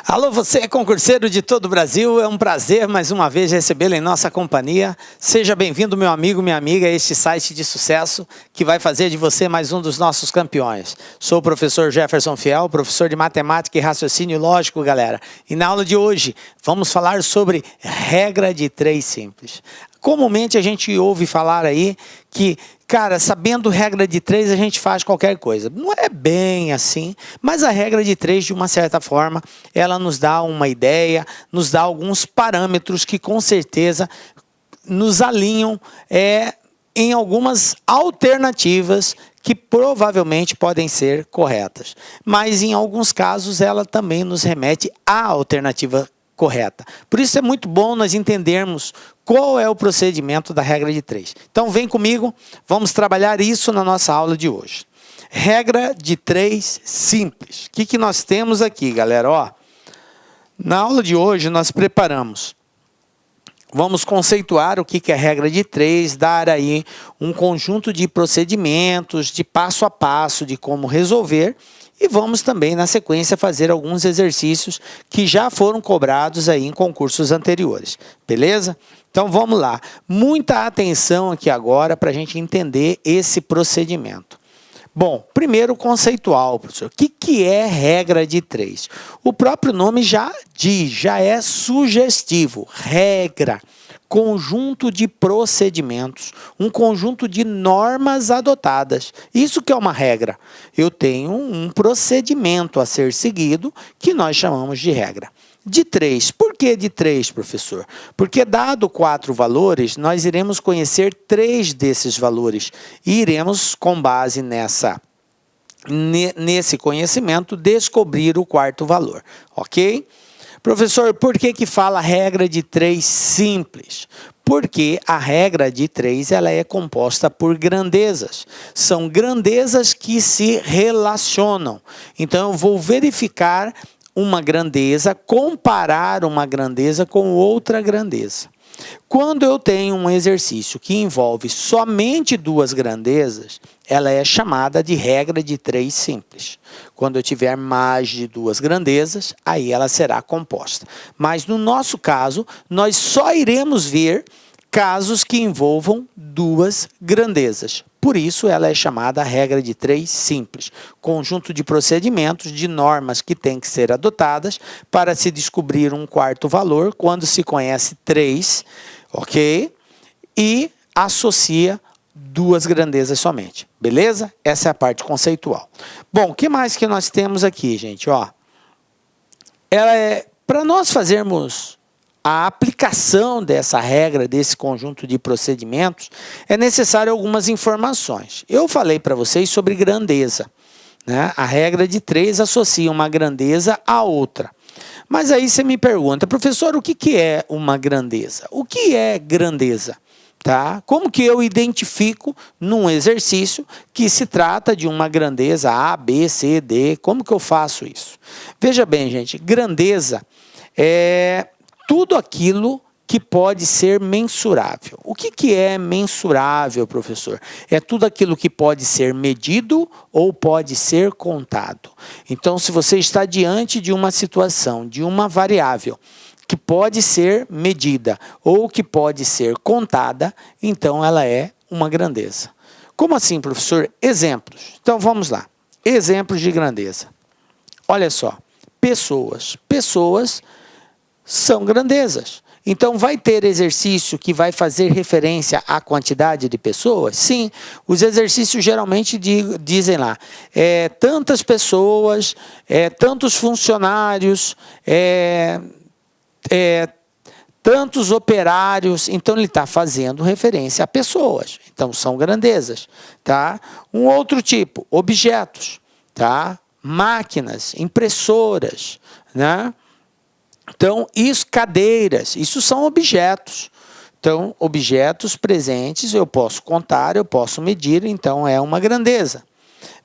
Alô, você concurseiro de todo o Brasil, é um prazer mais uma vez recebê-lo em nossa companhia. Seja bem-vindo, meu amigo, minha amiga, a este site de sucesso que vai fazer de você mais um dos nossos campeões. Sou o professor Jefferson Fiel, professor de matemática e raciocínio lógico, galera. E na aula de hoje vamos falar sobre regra de 3 simples. Comumente a gente ouve falar aí que, cara, sabendo regra de 3 a gente faz qualquer coisa. Não é bem assim, mas a regra de 3, de uma certa forma, ela nos dá uma ideia, nos dá alguns parâmetros que com certeza nos alinham em algumas alternativas que provavelmente podem ser corretas. Mas em alguns casos ela também nos remete à alternativa correta. Por isso é muito bom nós entendermos qual é o procedimento da regra de 3. Então vem comigo, vamos trabalhar isso na nossa aula de hoje. Regra de 3 simples. O que nós temos aqui, galera? Ó, na aula de hoje nós preparamos. Vamos conceituar o que é regra de 3, dar aí um conjunto de procedimentos, de passo a passo, de como resolver. E vamos também, na sequência, fazer alguns exercícios que já foram cobrados aí em concursos anteriores. Beleza? Então, vamos lá. Muita atenção aqui agora para a gente entender esse procedimento. Bom, primeiro conceitual, professor. O que é regra de 3? O próprio nome já diz, já é sugestivo. Regra. Conjunto de procedimentos, um conjunto de normas adotadas. Isso que é uma regra. Eu tenho um procedimento a ser seguido que nós chamamos de regra. De 3. Por que de 3, professor? Porque dado 4 valores, nós iremos conhecer 3 desses valores e iremos, com base nesse conhecimento, descobrir o 4º valor. Ok? Professor, por que fala regra de 3 simples? Porque a regra de 3 ela é composta por grandezas. São grandezas que se relacionam. Então, eu vou verificar uma grandeza, comparar uma grandeza com outra grandeza. Quando eu tenho um exercício que envolve somente 2 grandezas, ela é chamada de regra de 3 simples. Quando eu tiver mais de 2 grandezas, aí ela será composta. Mas no nosso caso, nós só iremos ver casos que envolvam 2 grandezas. Por isso, ela é chamada regra de 3 simples. Conjunto de procedimentos, de normas que têm que ser adotadas para se descobrir um 4º valor, quando se conhece 3, ok? E associa 2 grandezas somente, beleza? Essa é a parte conceitual. Bom, o que mais que nós temos aqui, gente? Ó, para nós fazermos a aplicação dessa regra, desse conjunto de procedimentos, é necessário algumas informações. Eu falei para vocês sobre grandeza, né? A regra de 3 associa uma grandeza a outra. Mas aí você me pergunta, professor, o que é uma grandeza? O que é grandeza? Tá? Como que eu identifico num exercício que se trata de uma grandeza A, B, C, D? Como que eu faço isso? Veja bem, gente, grandeza é tudo aquilo que pode ser mensurável. O que é mensurável, professor? É tudo aquilo que pode ser medido ou pode ser contado. Então, se você está diante de uma situação, de uma variável que pode ser medida ou que pode ser contada, então ela é uma grandeza. Como assim, professor? Exemplos. Então, vamos lá. Exemplos de grandeza. Olha só. Pessoas. Pessoas são grandezas. Então, vai ter exercício que vai fazer referência à quantidade de pessoas? Sim, os exercícios geralmente dizem lá, tantas pessoas, tantos funcionários, tantos operários. Então, ele está fazendo referência a pessoas. Então, são grandezas. Tá? Um outro tipo, objetos. Tá? Máquinas, impressoras, né? Então, cadeiras, isso são objetos. Então, objetos presentes, eu posso contar, eu posso medir, então é uma grandeza.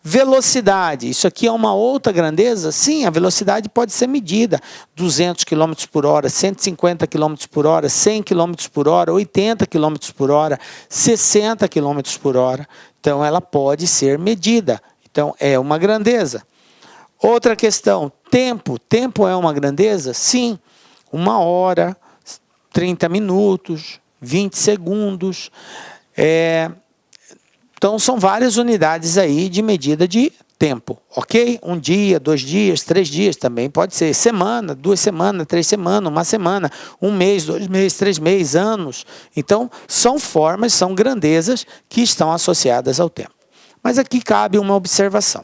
Velocidade, isso aqui é uma outra grandeza? Sim, a velocidade pode ser medida. 200 km por hora, 150 km por hora, 100 km por hora, 80 km por hora, 60 km por hora. Então, ela pode ser medida. Então, é uma grandeza. Outra questão, tempo. Tempo é uma grandeza? Sim. 1 hora, 30 minutos, 20 segundos. Então, são várias unidades aí de medida de tempo, ok? 1 dia, 2 dias, 3 dias também pode ser. Semana, 2 semanas, 3 semanas, 1 semana, 1 mês, 2 meses, 3 meses, anos. Então, são formas, são grandezas que estão associadas ao tempo. Mas aqui cabe uma observação.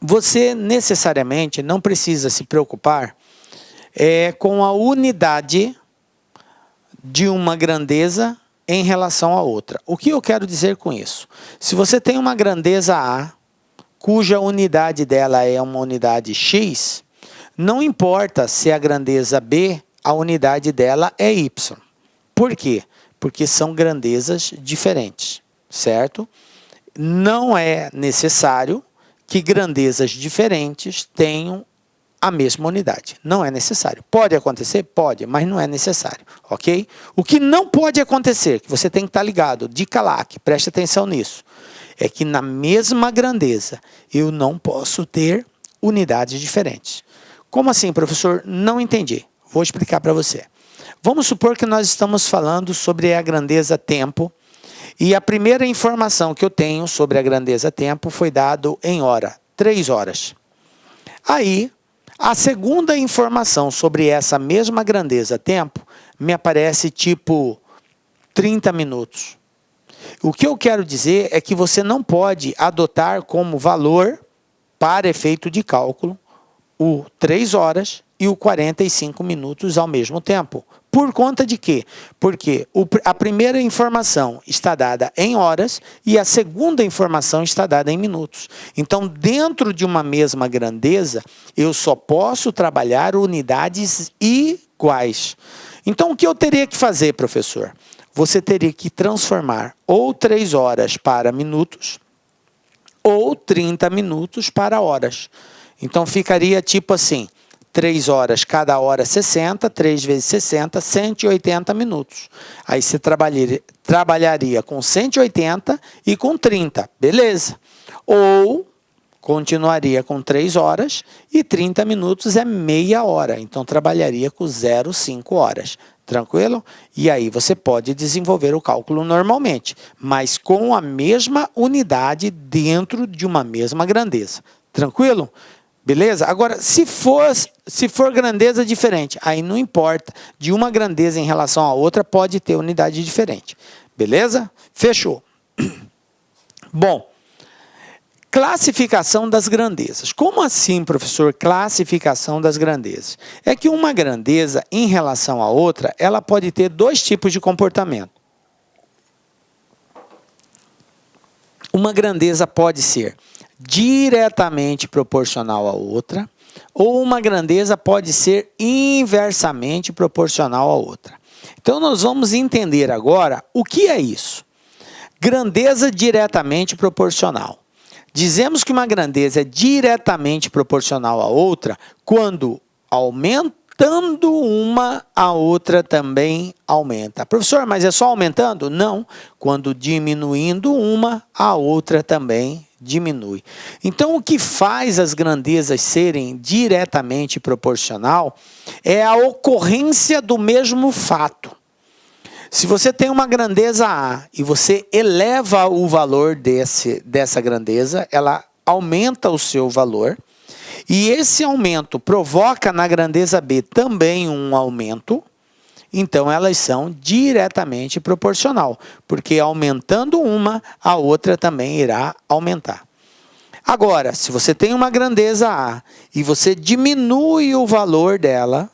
Você necessariamente não precisa se preocupar com a unidade de uma grandeza em relação a outra. O que eu quero dizer com isso? Se você tem uma grandeza A, cuja unidade dela é uma unidade X, não importa se a grandeza B, a unidade dela é Y. Por quê? Porque são grandezas diferentes, certo? Não é necessário que grandezas diferentes tenham a mesma unidade. Não é necessário. Pode acontecer? Pode, mas não é necessário, ok? O que não pode acontecer, que você tem que estar ligado, dica lá, que preste atenção nisso, é que na mesma grandeza eu não posso ter unidades diferentes. Como assim, professor? Não entendi. Vou explicar para você. Vamos supor que nós estamos falando sobre a grandeza tempo, e a primeira informação que eu tenho sobre a grandeza tempo foi dado em hora, 3 horas. Aí, a segunda informação sobre essa mesma grandeza tempo me aparece tipo 30 minutos. O que eu quero dizer é que você não pode adotar como valor para efeito de cálculo o 3 horas e o 45 minutos ao mesmo tempo. Por conta de quê? Porque a primeira informação está dada em horas e a segunda informação está dada em minutos. Então, dentro de uma mesma grandeza, eu só posso trabalhar unidades iguais. Então, o que eu teria que fazer, professor? Você teria que transformar ou 3 horas para minutos ou 30 minutos para horas. Então, ficaria tipo assim, 3 horas, cada hora 60, 3 vezes 60, 180 minutos. Aí você trabalharia com 180 e com 30, beleza. Ou continuaria com 3 horas e 30 minutos é meia hora. Então, trabalharia com 0,5 horas. Tranquilo? E aí você pode desenvolver o cálculo normalmente, mas com a mesma unidade dentro de uma mesma grandeza. Tranquilo? Beleza? Agora, se for grandeza diferente, aí não importa. De uma grandeza em relação à outra, pode ter unidade diferente. Beleza? Fechou. Bom, classificação das grandezas. Como assim, professor, classificação das grandezas? É que uma grandeza em relação à outra, ela pode ter 2 tipos de comportamento. Uma grandeza pode ser diretamente proporcional à outra, ou uma grandeza pode ser inversamente proporcional à outra. Então, nós vamos entender agora o que é isso. Grandeza diretamente proporcional. Dizemos que uma grandeza é diretamente proporcional à outra quando aumentando uma, a outra também aumenta. Professor, mas é só aumentando? Não. Quando diminuindo uma, a outra também diminui. Então, o que faz as grandezas serem diretamente proporcional é a ocorrência do mesmo fato. Se você tem uma grandeza A e você eleva o valor dessa grandeza, ela aumenta o seu valor, e esse aumento provoca na grandeza B também um aumento, então elas são diretamente proporcional, porque aumentando uma, a outra também irá aumentar. Agora, se você tem uma grandeza A e você diminui o valor dela,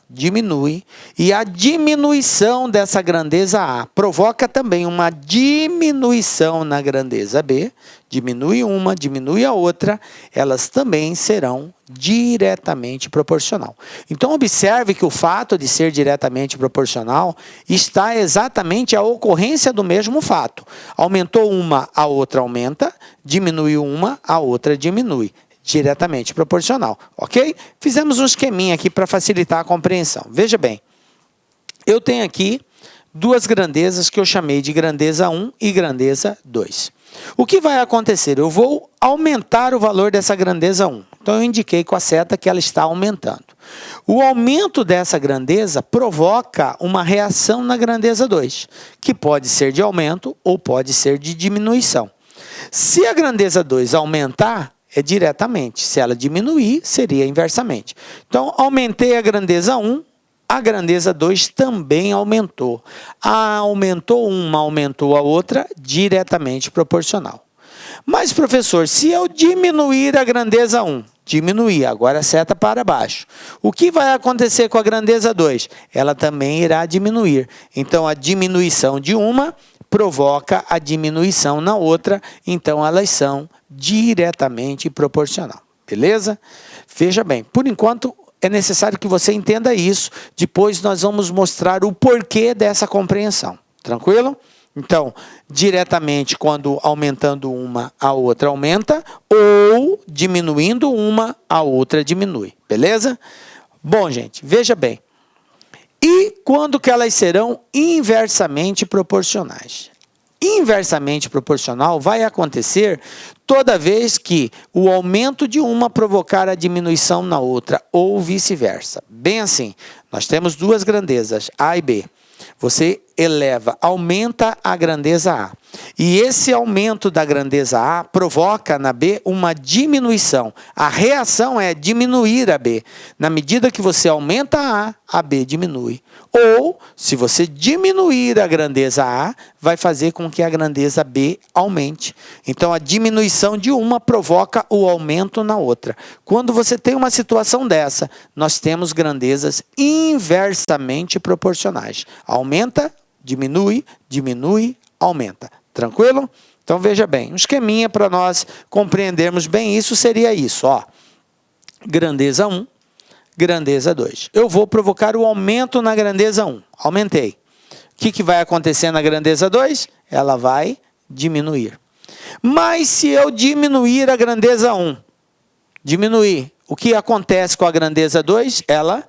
e a diminuição dessa grandeza A provoca também uma diminuição na grandeza B, diminui uma, diminui a outra, elas também serão diretamente proporcional. Então, observe que o fato de ser diretamente proporcional está exatamente a ocorrência do mesmo fato. Aumentou uma, a outra aumenta, diminuiu uma, a outra diminui. Diretamente proporcional, ok? Fizemos um esqueminha aqui para facilitar a compreensão. Veja bem, eu tenho aqui 2 grandezas que eu chamei de grandeza 1 e grandeza 2. O que vai acontecer? Eu vou aumentar o valor dessa grandeza 1. Então eu indiquei com a seta que ela está aumentando. O aumento dessa grandeza provoca uma reação na grandeza 2, que pode ser de aumento ou pode ser de diminuição. Se a grandeza 2 aumentar, é diretamente. Se ela diminuir, seria inversamente. Então, aumentei a grandeza 1, a grandeza 2 também aumentou. Aumentou uma, aumentou a outra, diretamente proporcional. Mas, professor, se eu diminuir a grandeza 1, diminuir, agora seta para baixo. O que vai acontecer com a grandeza 2? Ela também irá diminuir. Então, a diminuição de uma provoca a diminuição na outra, então elas são diretamente proporcional. Beleza? Veja bem, por enquanto é necessário que você entenda isso, depois nós vamos mostrar o porquê dessa compreensão. Tranquilo? Então, diretamente, quando aumentando uma, a outra aumenta, ou diminuindo uma, a outra diminui. Beleza? Bom, gente, veja bem. E quando que elas serão inversamente proporcionais? Inversamente proporcional vai acontecer toda vez que o aumento de uma provocar a diminuição na outra, ou vice-versa. Bem assim, nós temos duas grandezas, A e B. Você eleva, aumenta a grandeza A. E esse aumento da grandeza A provoca na B uma diminuição. A reação é diminuir a B. Na medida que você aumenta a B diminui. Ou, se você diminuir a grandeza A, vai fazer com que a grandeza B aumente. Então, a diminuição de uma provoca o aumento na outra. Quando você tem uma situação dessa, nós temos grandezas inversamente proporcionais. Aumenta, diminui, diminui, aumenta. Tranquilo? Então, veja bem, um esqueminha para nós compreendermos bem isso seria isso, ó. Grandeza 1, grandeza 2. Eu vou provocar o aumento na grandeza 1. Aumentei. O que vai acontecer na grandeza 2? Ela vai diminuir. Mas se eu diminuir a grandeza 1, diminuir, o que acontece com a grandeza 2? Ela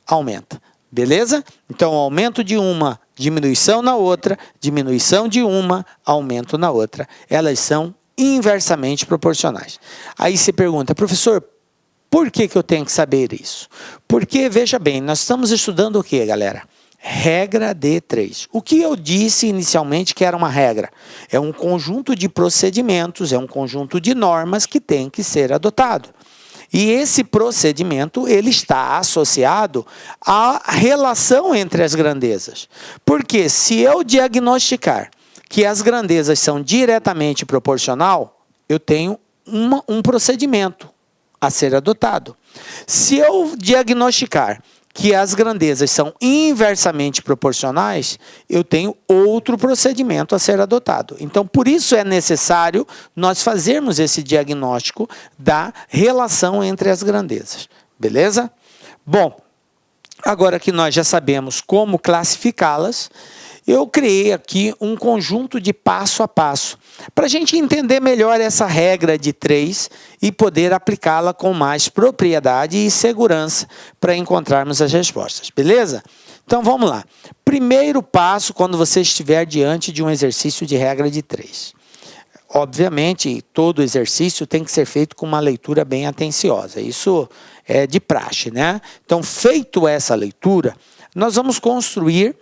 aumenta. Beleza? Então, aumento de uma, diminuição na outra, diminuição de uma, aumento na outra. Elas são inversamente proporcionais. Aí você pergunta, professor, por que eu tenho que saber isso? Porque, veja bem, nós estamos estudando o que, galera? Regra de 3. O que eu disse inicialmente que era uma regra? É um conjunto de procedimentos, é um conjunto de normas que tem que ser adotado. E esse procedimento, ele está associado à relação entre as grandezas. Porque se eu diagnosticar que as grandezas são diretamente proporcional, eu tenho um procedimento a ser adotado. Se eu diagnosticar que as grandezas são inversamente proporcionais, eu tenho outro procedimento a ser adotado. Então, por isso é necessário nós fazermos esse diagnóstico da relação entre as grandezas. Beleza? Bom, agora que nós já sabemos como classificá-las, eu criei aqui um conjunto de passo a passo, para a gente entender melhor essa regra de 3 e poder aplicá-la com mais propriedade e segurança para encontrarmos as respostas, beleza? Então vamos lá. Primeiro passo quando você estiver diante de um exercício de regra de 3. Obviamente, todo exercício tem que ser feito com uma leitura bem atenciosa, isso é de praxe, né? Então, feito essa leitura, nós vamos construir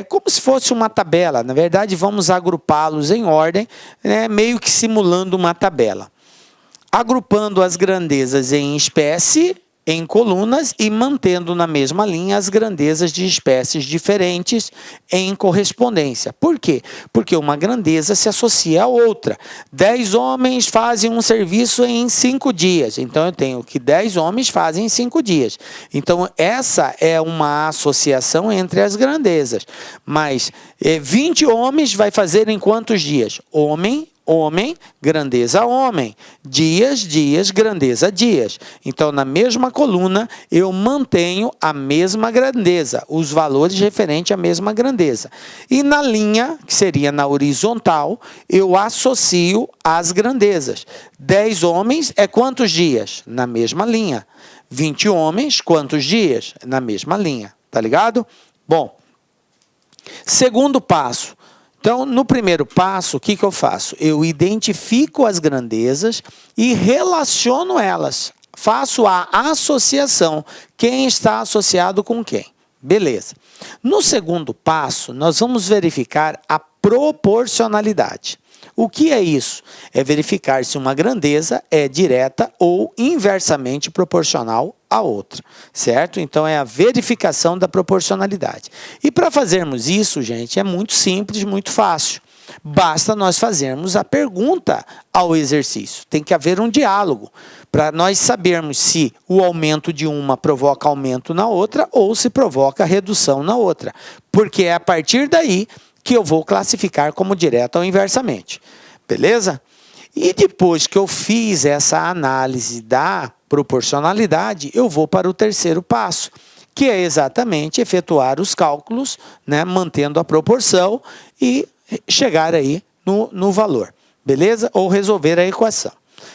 como se fosse uma tabela. Na verdade, vamos agrupá-los em ordem, né, meio que simulando uma tabela. Agrupando as grandezas em espécie, em colunas, e mantendo na mesma linha as grandezas de espécies diferentes em correspondência. Por quê? Porque uma grandeza se associa a outra. 10 homens fazem um serviço em 5 dias. Então, eu tenho que 10 homens fazem em 5 dias. Então, essa é uma associação entre as grandezas. Mas 20 homens vai fazer em quantos dias? Homem, grandeza homem. Dias, dias, grandeza dias. Então, na mesma coluna, eu mantenho a mesma grandeza, os valores referentes à mesma grandeza. E na linha, que seria na horizontal, eu associo as grandezas. 10 homens é quantos dias? Na mesma linha. 20 homens, quantos dias? Na mesma linha. Tá ligado? Bom, segundo passo. Então, no primeiro passo, o que eu faço? Eu identifico as grandezas e relaciono elas. faço a associação. Quem está associado com quem? Beleza. No segundo passo, nós vamos verificar a proporcionalidade. O que é isso? É verificar se uma grandeza é direta ou inversamente proporcional à outra, certo? Então, é a verificação da proporcionalidade. E para fazermos isso, gente, é muito simples, muito fácil. Basta nós fazermos a pergunta ao exercício. Tem que haver um diálogo para nós sabermos se o aumento de uma provoca aumento na outra ou se provoca redução na outra. Porque é a partir daí que eu vou classificar como direta ou inversamente. Beleza? E depois que eu fiz essa análise da proporcionalidade, eu vou para o terceiro passo, que é exatamente efetuar os cálculos, né, mantendo a proporção e chegar aí no valor. Beleza? Ou resolver a equação.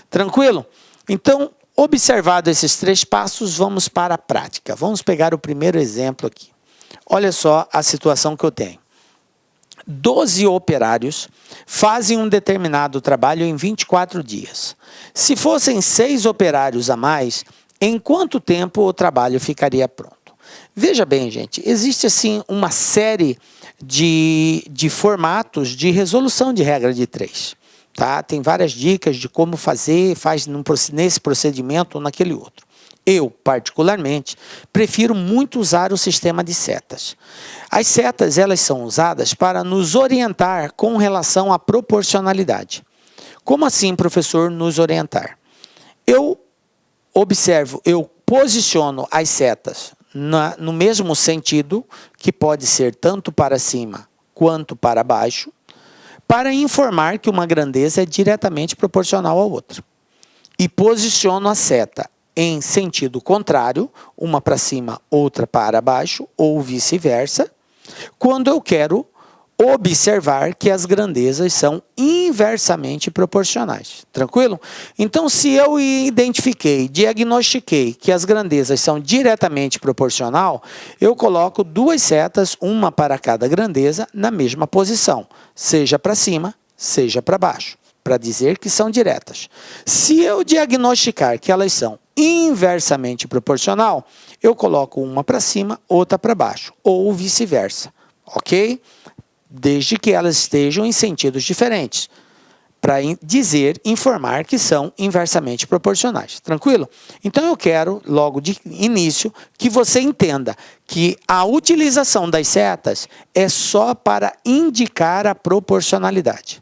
Tranquilo? Então, observado esses 3 passos, vamos para a prática. Vamos pegar o primeiro exemplo aqui. Olha só a situação que eu tenho. 12 operários fazem um determinado trabalho em 24 dias. Se fossem 6 operários a mais, em quanto tempo o trabalho ficaria pronto? Veja bem, gente, existe assim uma série de formatos de resolução de regra de 3. Tá? Tem várias dicas de como fazer, faz nesse procedimento ou naquele outro. Eu, particularmente, prefiro muito usar o sistema de setas. As setas, elas são usadas para nos orientar com relação à proporcionalidade. Como assim, professor, nos orientar? Eu observo, eu posiciono as setas no mesmo sentido, que pode ser tanto para cima quanto para baixo, para informar que uma grandeza é diretamente proporcional à outra. E posiciono a seta em sentido contrário, uma para cima, outra para baixo, ou vice-versa, quando eu quero observar que as grandezas são inversamente proporcionais. Tranquilo? Então, se eu diagnostiquei que as grandezas são diretamente proporcional, eu coloco 2 setas, uma para cada grandeza, na mesma posição, seja para cima, seja para baixo, para dizer que são diretas. Se eu diagnosticar que elas são inversamente proporcional, eu coloco uma para cima, outra para baixo, ou vice-versa, ok? Desde que elas estejam em sentidos diferentes, para informar que são inversamente proporcionais. Tranquilo? Então, eu quero, logo de início, que você entenda que a utilização das setas é só para indicar a proporcionalidade.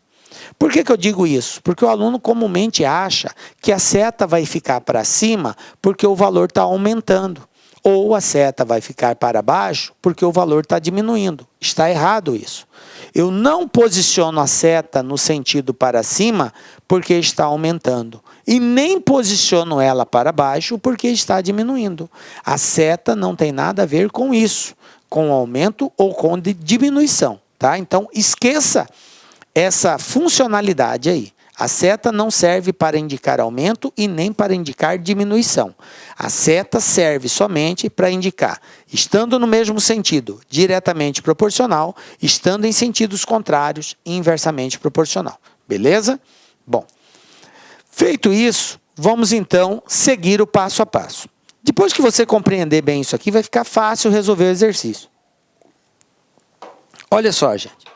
Por que eu digo isso? Porque o aluno comumente acha que a seta vai ficar para cima porque o valor está aumentando. Ou a seta vai ficar para baixo porque o valor está diminuindo. Está errado isso. Eu não posiciono a seta no sentido para cima porque está aumentando. E nem posiciono ela para baixo porque está diminuindo. A seta não tem nada a ver com isso, com aumento ou com diminuição. Tá? Então, esqueça essa funcionalidade aí. A seta não serve para indicar aumento e nem para indicar diminuição. A seta serve somente para indicar, estando no mesmo sentido, diretamente proporcional, estando em sentidos contrários, inversamente proporcional. Beleza? Bom, feito isso, vamos então seguir o passo a passo. Depois que você compreender bem isso aqui, vai ficar fácil resolver o exercício. Olha só, gente.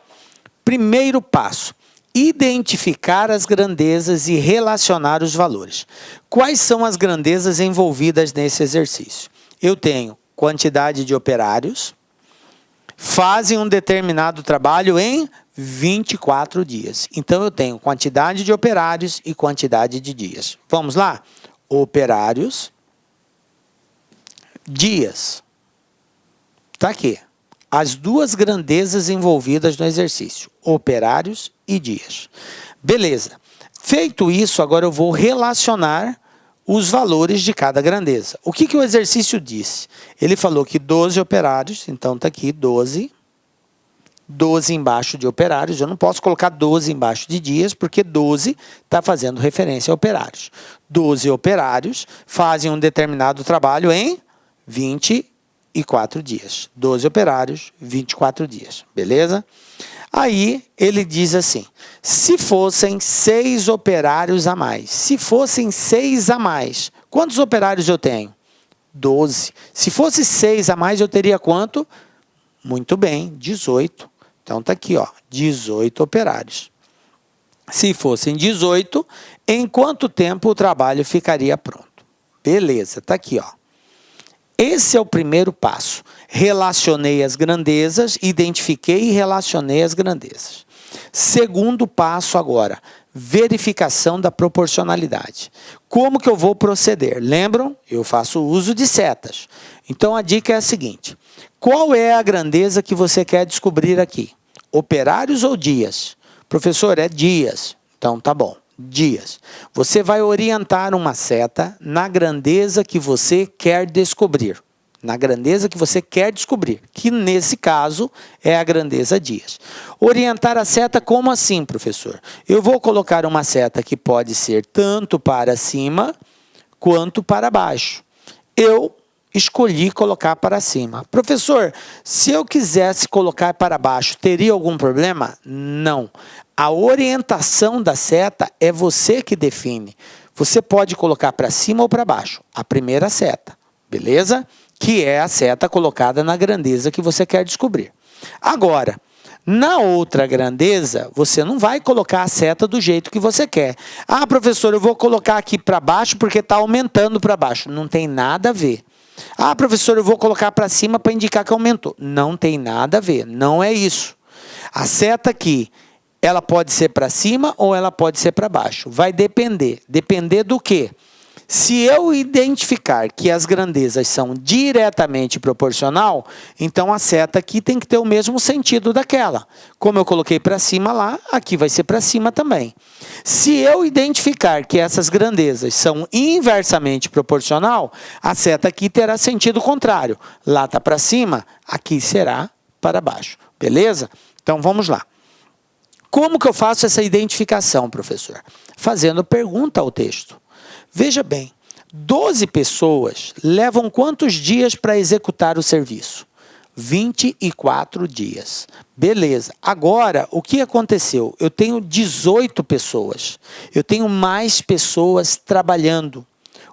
Primeiro passo, identificar as grandezas e relacionar os valores. Quais são as grandezas envolvidas nesse exercício? Eu tenho quantidade de operários, fazem um determinado trabalho em 24 dias. Então, eu tenho quantidade de operários e quantidade de dias. Vamos lá? Operários, dias. Está aqui. As 2 grandezas envolvidas no exercício, operários e dias. Beleza. Feito isso, agora eu vou relacionar os valores de cada grandeza. O que o exercício disse? Ele falou que 12 operários, então está aqui 12. 12 embaixo de operários, eu não posso colocar 12 embaixo de dias, porque 12 está fazendo referência a operários. 12 operários fazem um determinado trabalho em 24 dias. 12 operários, 24 dias. Beleza? Aí ele diz assim, se fossem 6 operários a mais, se fossem 6 a mais, quantos operários eu tenho? 12. Se fosse 6 a mais, eu teria quanto? Muito bem, 18. Então está aqui, ó, 18 operários. Se fossem 18, em quanto tempo o trabalho ficaria pronto? Beleza, está aqui, ó. Esse é o primeiro passo. Relacionei as grandezas, identifiquei e relacionei as grandezas. Segundo passo agora, verificação da proporcionalidade. Como que eu vou proceder? Lembram? Eu faço uso de setas. Então a dica é a seguinte, qual é a grandeza que você quer descobrir aqui? Operários ou dias? Professor, é dias. Então tá bom. Dias. Você vai orientar uma seta na grandeza que você quer descobrir. Na grandeza que você quer descobrir, que nesse caso é a grandeza dias. Orientar a seta como assim, professor? Eu vou colocar uma seta que pode ser tanto para cima quanto para baixo. Eu escolhi colocar para cima. Professor, se eu quisesse colocar para baixo, teria algum problema? Não. A orientação da seta é você que define. Você pode colocar para cima ou para baixo. A primeira seta, beleza? Que é a seta colocada na grandeza que você quer descobrir. Agora, na outra grandeza, você não vai colocar a seta do jeito que você quer. Ah, professor, eu vou colocar aqui para baixo porque está aumentando para baixo. Não tem nada a ver. Ah, professor, eu vou colocar para cima para indicar que aumentou. Não tem nada a ver, não é isso. A seta aqui, ela pode ser para cima ou ela pode ser para baixo. Vai depender. Depender do quê? Se eu identificar que as grandezas são diretamente proporcional, então a seta aqui tem que ter o mesmo sentido daquela. Como eu coloquei para cima lá, aqui vai ser para cima também. Se eu identificar que essas grandezas são inversamente proporcional, a seta aqui terá sentido contrário. Lá está para cima, aqui será para baixo. Beleza? Então vamos lá. Como que eu faço essa identificação, professor? Fazendo pergunta ao texto. Veja bem, 12 pessoas levam quantos dias para executar o serviço? 24 dias. Beleza. Agora, o que aconteceu? Eu tenho 18 pessoas. Eu tenho mais pessoas trabalhando.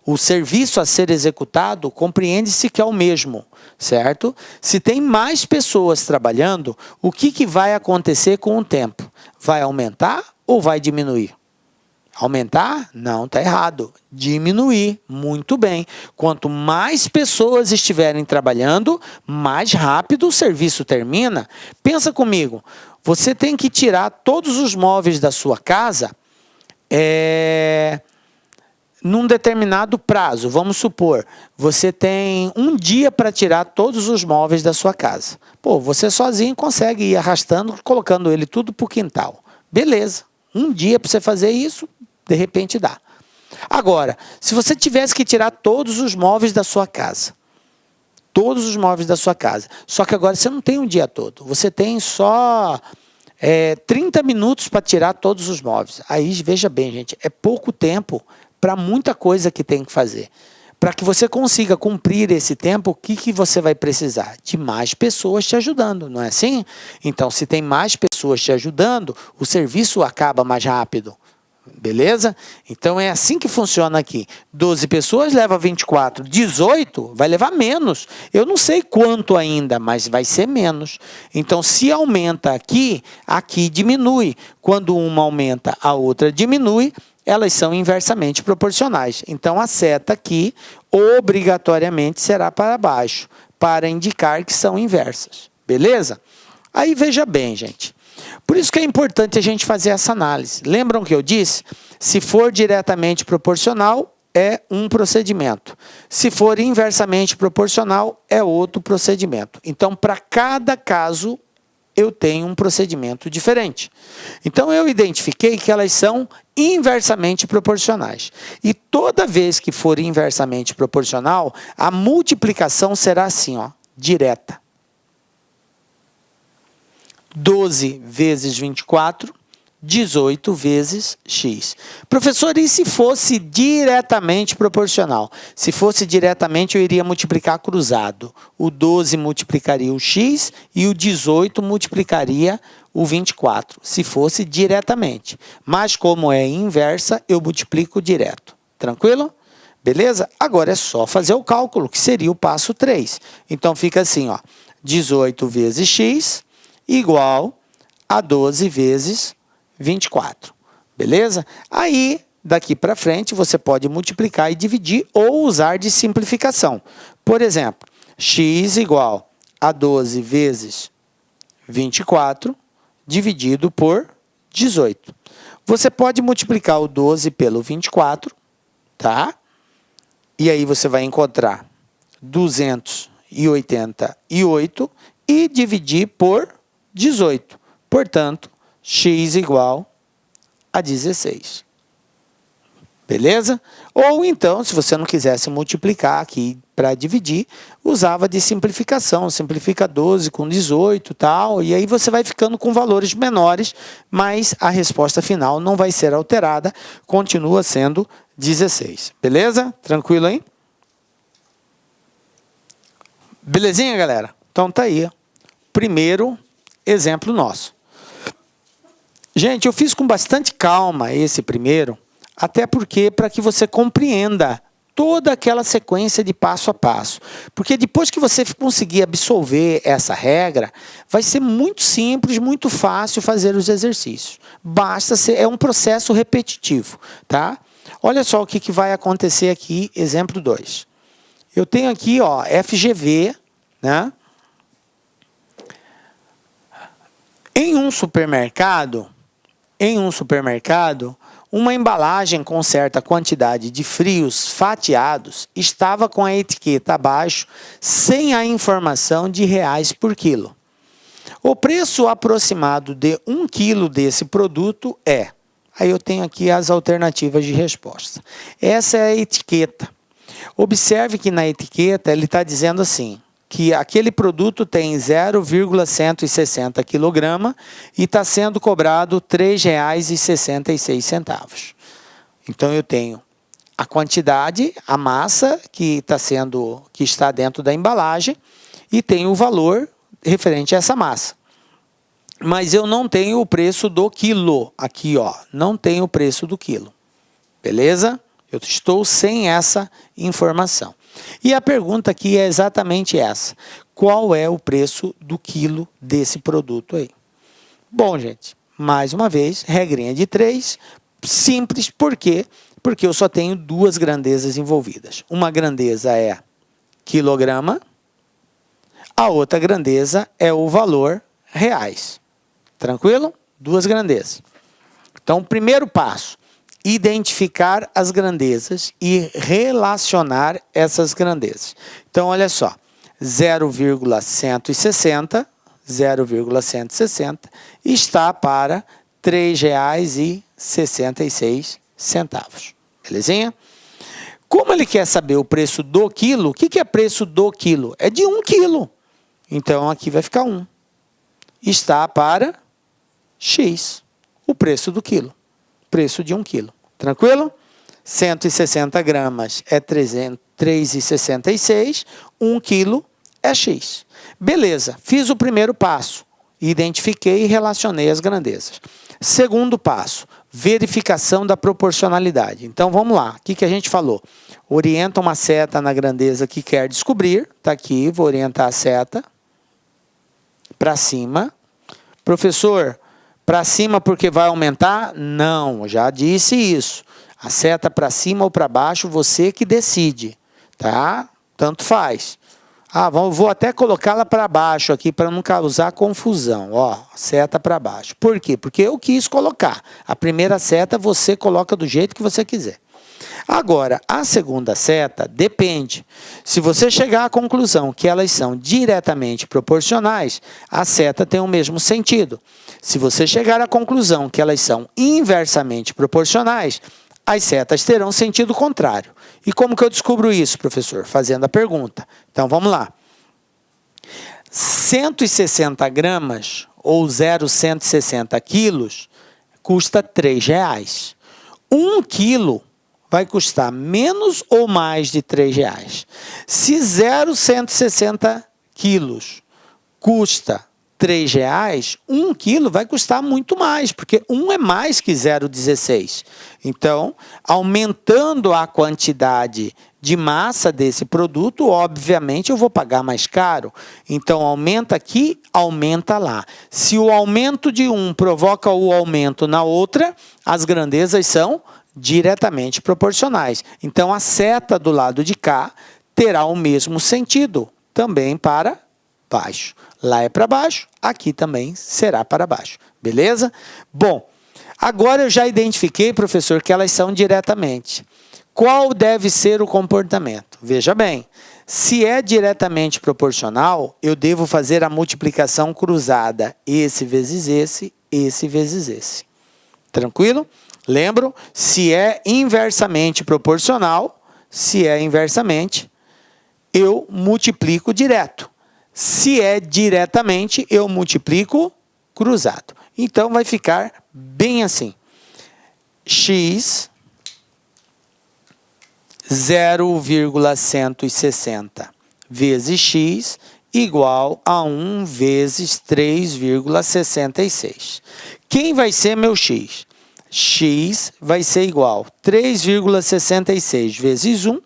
O serviço a ser executado compreende-se que é o mesmo, certo? Se tem mais pessoas trabalhando, o que vai acontecer com o tempo? Vai aumentar ou vai diminuir? Aumentar? Não, está errado. Diminuir. Muito bem. Quanto mais pessoas estiverem trabalhando, mais rápido o serviço termina. Pensa comigo. Você tem que tirar todos os móveis da sua casa num determinado prazo. Vamos supor, você tem um dia para tirar todos os móveis da sua casa. Pô, você sozinho consegue ir arrastando, colocando ele tudo para o quintal. Beleza. Um dia para você fazer isso, de repente dá. Agora, se você tivesse que tirar todos os móveis da sua casa, só que agora você não tem um dia todo, você tem só 30 minutos para tirar todos os móveis. Aí, veja bem, gente, é pouco tempo para muita coisa que tem que fazer. Para que você consiga cumprir esse tempo, o que você vai precisar? De mais pessoas te ajudando, não é assim? Então, se tem mais pessoas te ajudando, o serviço acaba mais rápido. Beleza? Então, é assim que funciona aqui. 12 pessoas leva 24, 18 vai levar menos. Eu não sei quanto ainda, mas vai ser menos. Então, se aumenta aqui, aqui diminui. Quando uma aumenta, a outra diminui. Elas são inversamente proporcionais. Então, a seta aqui, obrigatoriamente, será para baixo, para indicar que são inversas. Beleza? Aí, veja bem, gente. Por isso que é importante a gente fazer essa análise. Lembram que eu disse? Se for diretamente proporcional, é um procedimento. Se for inversamente proporcional, é outro procedimento. Então, para cada caso, eu tenho um procedimento diferente. Então, eu identifiquei que elas são inversamente proporcionais. E toda vez que for inversamente proporcional, a multiplicação será assim, ó, direta. 12 vezes 24, 18 vezes x. Professor, e se fosse diretamente proporcional? Se fosse diretamente, eu iria multiplicar cruzado. O 12 multiplicaria o x e o 18 multiplicaria o 24, se fosse diretamente. Mas como é inversa, eu multiplico direto. Tranquilo? Beleza? Agora é só fazer o cálculo, que seria o passo 3. Então fica assim, ó, 18 vezes x igual a 12 vezes 24. Beleza? Aí, daqui para frente, você pode multiplicar e dividir ou usar de simplificação. Por exemplo, x igual a 12 vezes 24 dividido por 18. Você pode multiplicar o 12 pelo 24, tá? E aí você vai encontrar 288 e dividir por 18. Portanto, x igual a 16. Beleza? Ou então, se você não quisesse multiplicar aqui para dividir, usava de simplificação. Simplifica 12 com 18 e tal, e aí você vai ficando com valores menores, mas a resposta final não vai ser alterada, continua sendo 16. Beleza? Tranquilo aí? Belezinha, galera? Então tá aí. Primeiro exemplo nosso. Gente, eu fiz com bastante calma esse primeiro, até porque para que você compreenda toda aquela sequência de passo a passo. Porque depois que você conseguir absolver essa regra, vai ser muito simples, muito fácil fazer os exercícios. Basta ser, é um processo repetitivo, tá? Olha só o que vai acontecer aqui, exemplo 2. Eu tenho aqui, ó, FGV, né? Em um supermercado, uma embalagem com certa quantidade de frios fatiados estava com a etiqueta abaixo, sem a informação de reais por quilo. O preço aproximado de 1 quilo desse produto é... Aí eu tenho aqui as alternativas de resposta. Essa é a etiqueta. Observe que na etiqueta ele está dizendo assim, que aquele produto tem 0,160 kg e está sendo cobrado R$ 3,66. Então, eu tenho a quantidade, a massa que está dentro da embalagem e tenho o valor referente a essa massa. Mas eu não tenho o preço do quilo. Aqui, ó, não tenho o preço do quilo. Beleza? Eu estou sem essa informação. E a pergunta aqui é exatamente essa. Qual é o preço do quilo desse produto aí? Bom, gente, mais uma vez, regrinha de 3, simples, por quê? Porque eu só tenho 2 grandezas envolvidas. Uma grandeza é quilograma, a outra grandeza é o valor reais. Tranquilo? 2 grandezas. Então, primeiro passo. Identificar as grandezas e relacionar essas grandezas. Então, olha só, 0,160 está para R$ 3,66. Belezinha? Como ele quer saber o preço do quilo, o que é preço do quilo? É de 1 quilo. Então, aqui vai ficar 1. Está para X, o preço do quilo. Preço de 1 quilo. Tranquilo? 160 gramas é 3,66. 1 quilo é X. Beleza, fiz o primeiro passo. Identifiquei e relacionei as grandezas. Segundo passo, verificação da proporcionalidade. Então, vamos lá. O que a gente falou? Orienta uma seta na grandeza que quer descobrir. Está aqui, vou orientar a seta para cima. Professor, para cima porque vai aumentar? Não, já disse isso. A seta para cima ou para baixo, você que decide, tá? Tanto faz. Vou até colocá-la para baixo aqui para não causar confusão. Ó, seta para baixo. Por quê? Porque eu quis colocar. A primeira seta você coloca do jeito que você quiser. Agora, a segunda seta depende. Se você chegar à conclusão que elas são diretamente proporcionais, a seta tem o mesmo sentido. Se você chegar à conclusão que elas são inversamente proporcionais, as setas terão sentido contrário. E como que eu descubro isso, professor? Fazendo a pergunta. Então, vamos lá. 160 gramas ou 0,160 quilos custa R$3. 1 quilo vai custar menos ou mais de R$3. Se 0,160 quilos custa R$3, 1 quilo vai custar muito mais, porque 1 é mais que 0,16. Então, aumentando a quantidade de massa desse produto, obviamente eu vou pagar mais caro. Então, aumenta aqui, aumenta lá. Se o aumento de um provoca o aumento na outra, as grandezas são diretamente proporcionais. Então, a seta do lado de cá terá o mesmo sentido, também para baixo. Lá é para baixo, aqui também será para baixo. Beleza? Bom, agora eu já identifiquei, professor, que elas são diretamente. Qual deve ser o comportamento? Veja bem, se é diretamente proporcional, eu devo fazer a multiplicação cruzada. Esse vezes esse, esse vezes esse. Tranquilo? Lembram? Se é inversamente proporcional, eu multiplico direto. Se é diretamente, eu multiplico cruzado. Então, vai ficar bem assim. X 0,160 vezes x igual a 1 vezes 3,66. Quem vai ser meu x? X vai ser igual a 3,66 vezes 1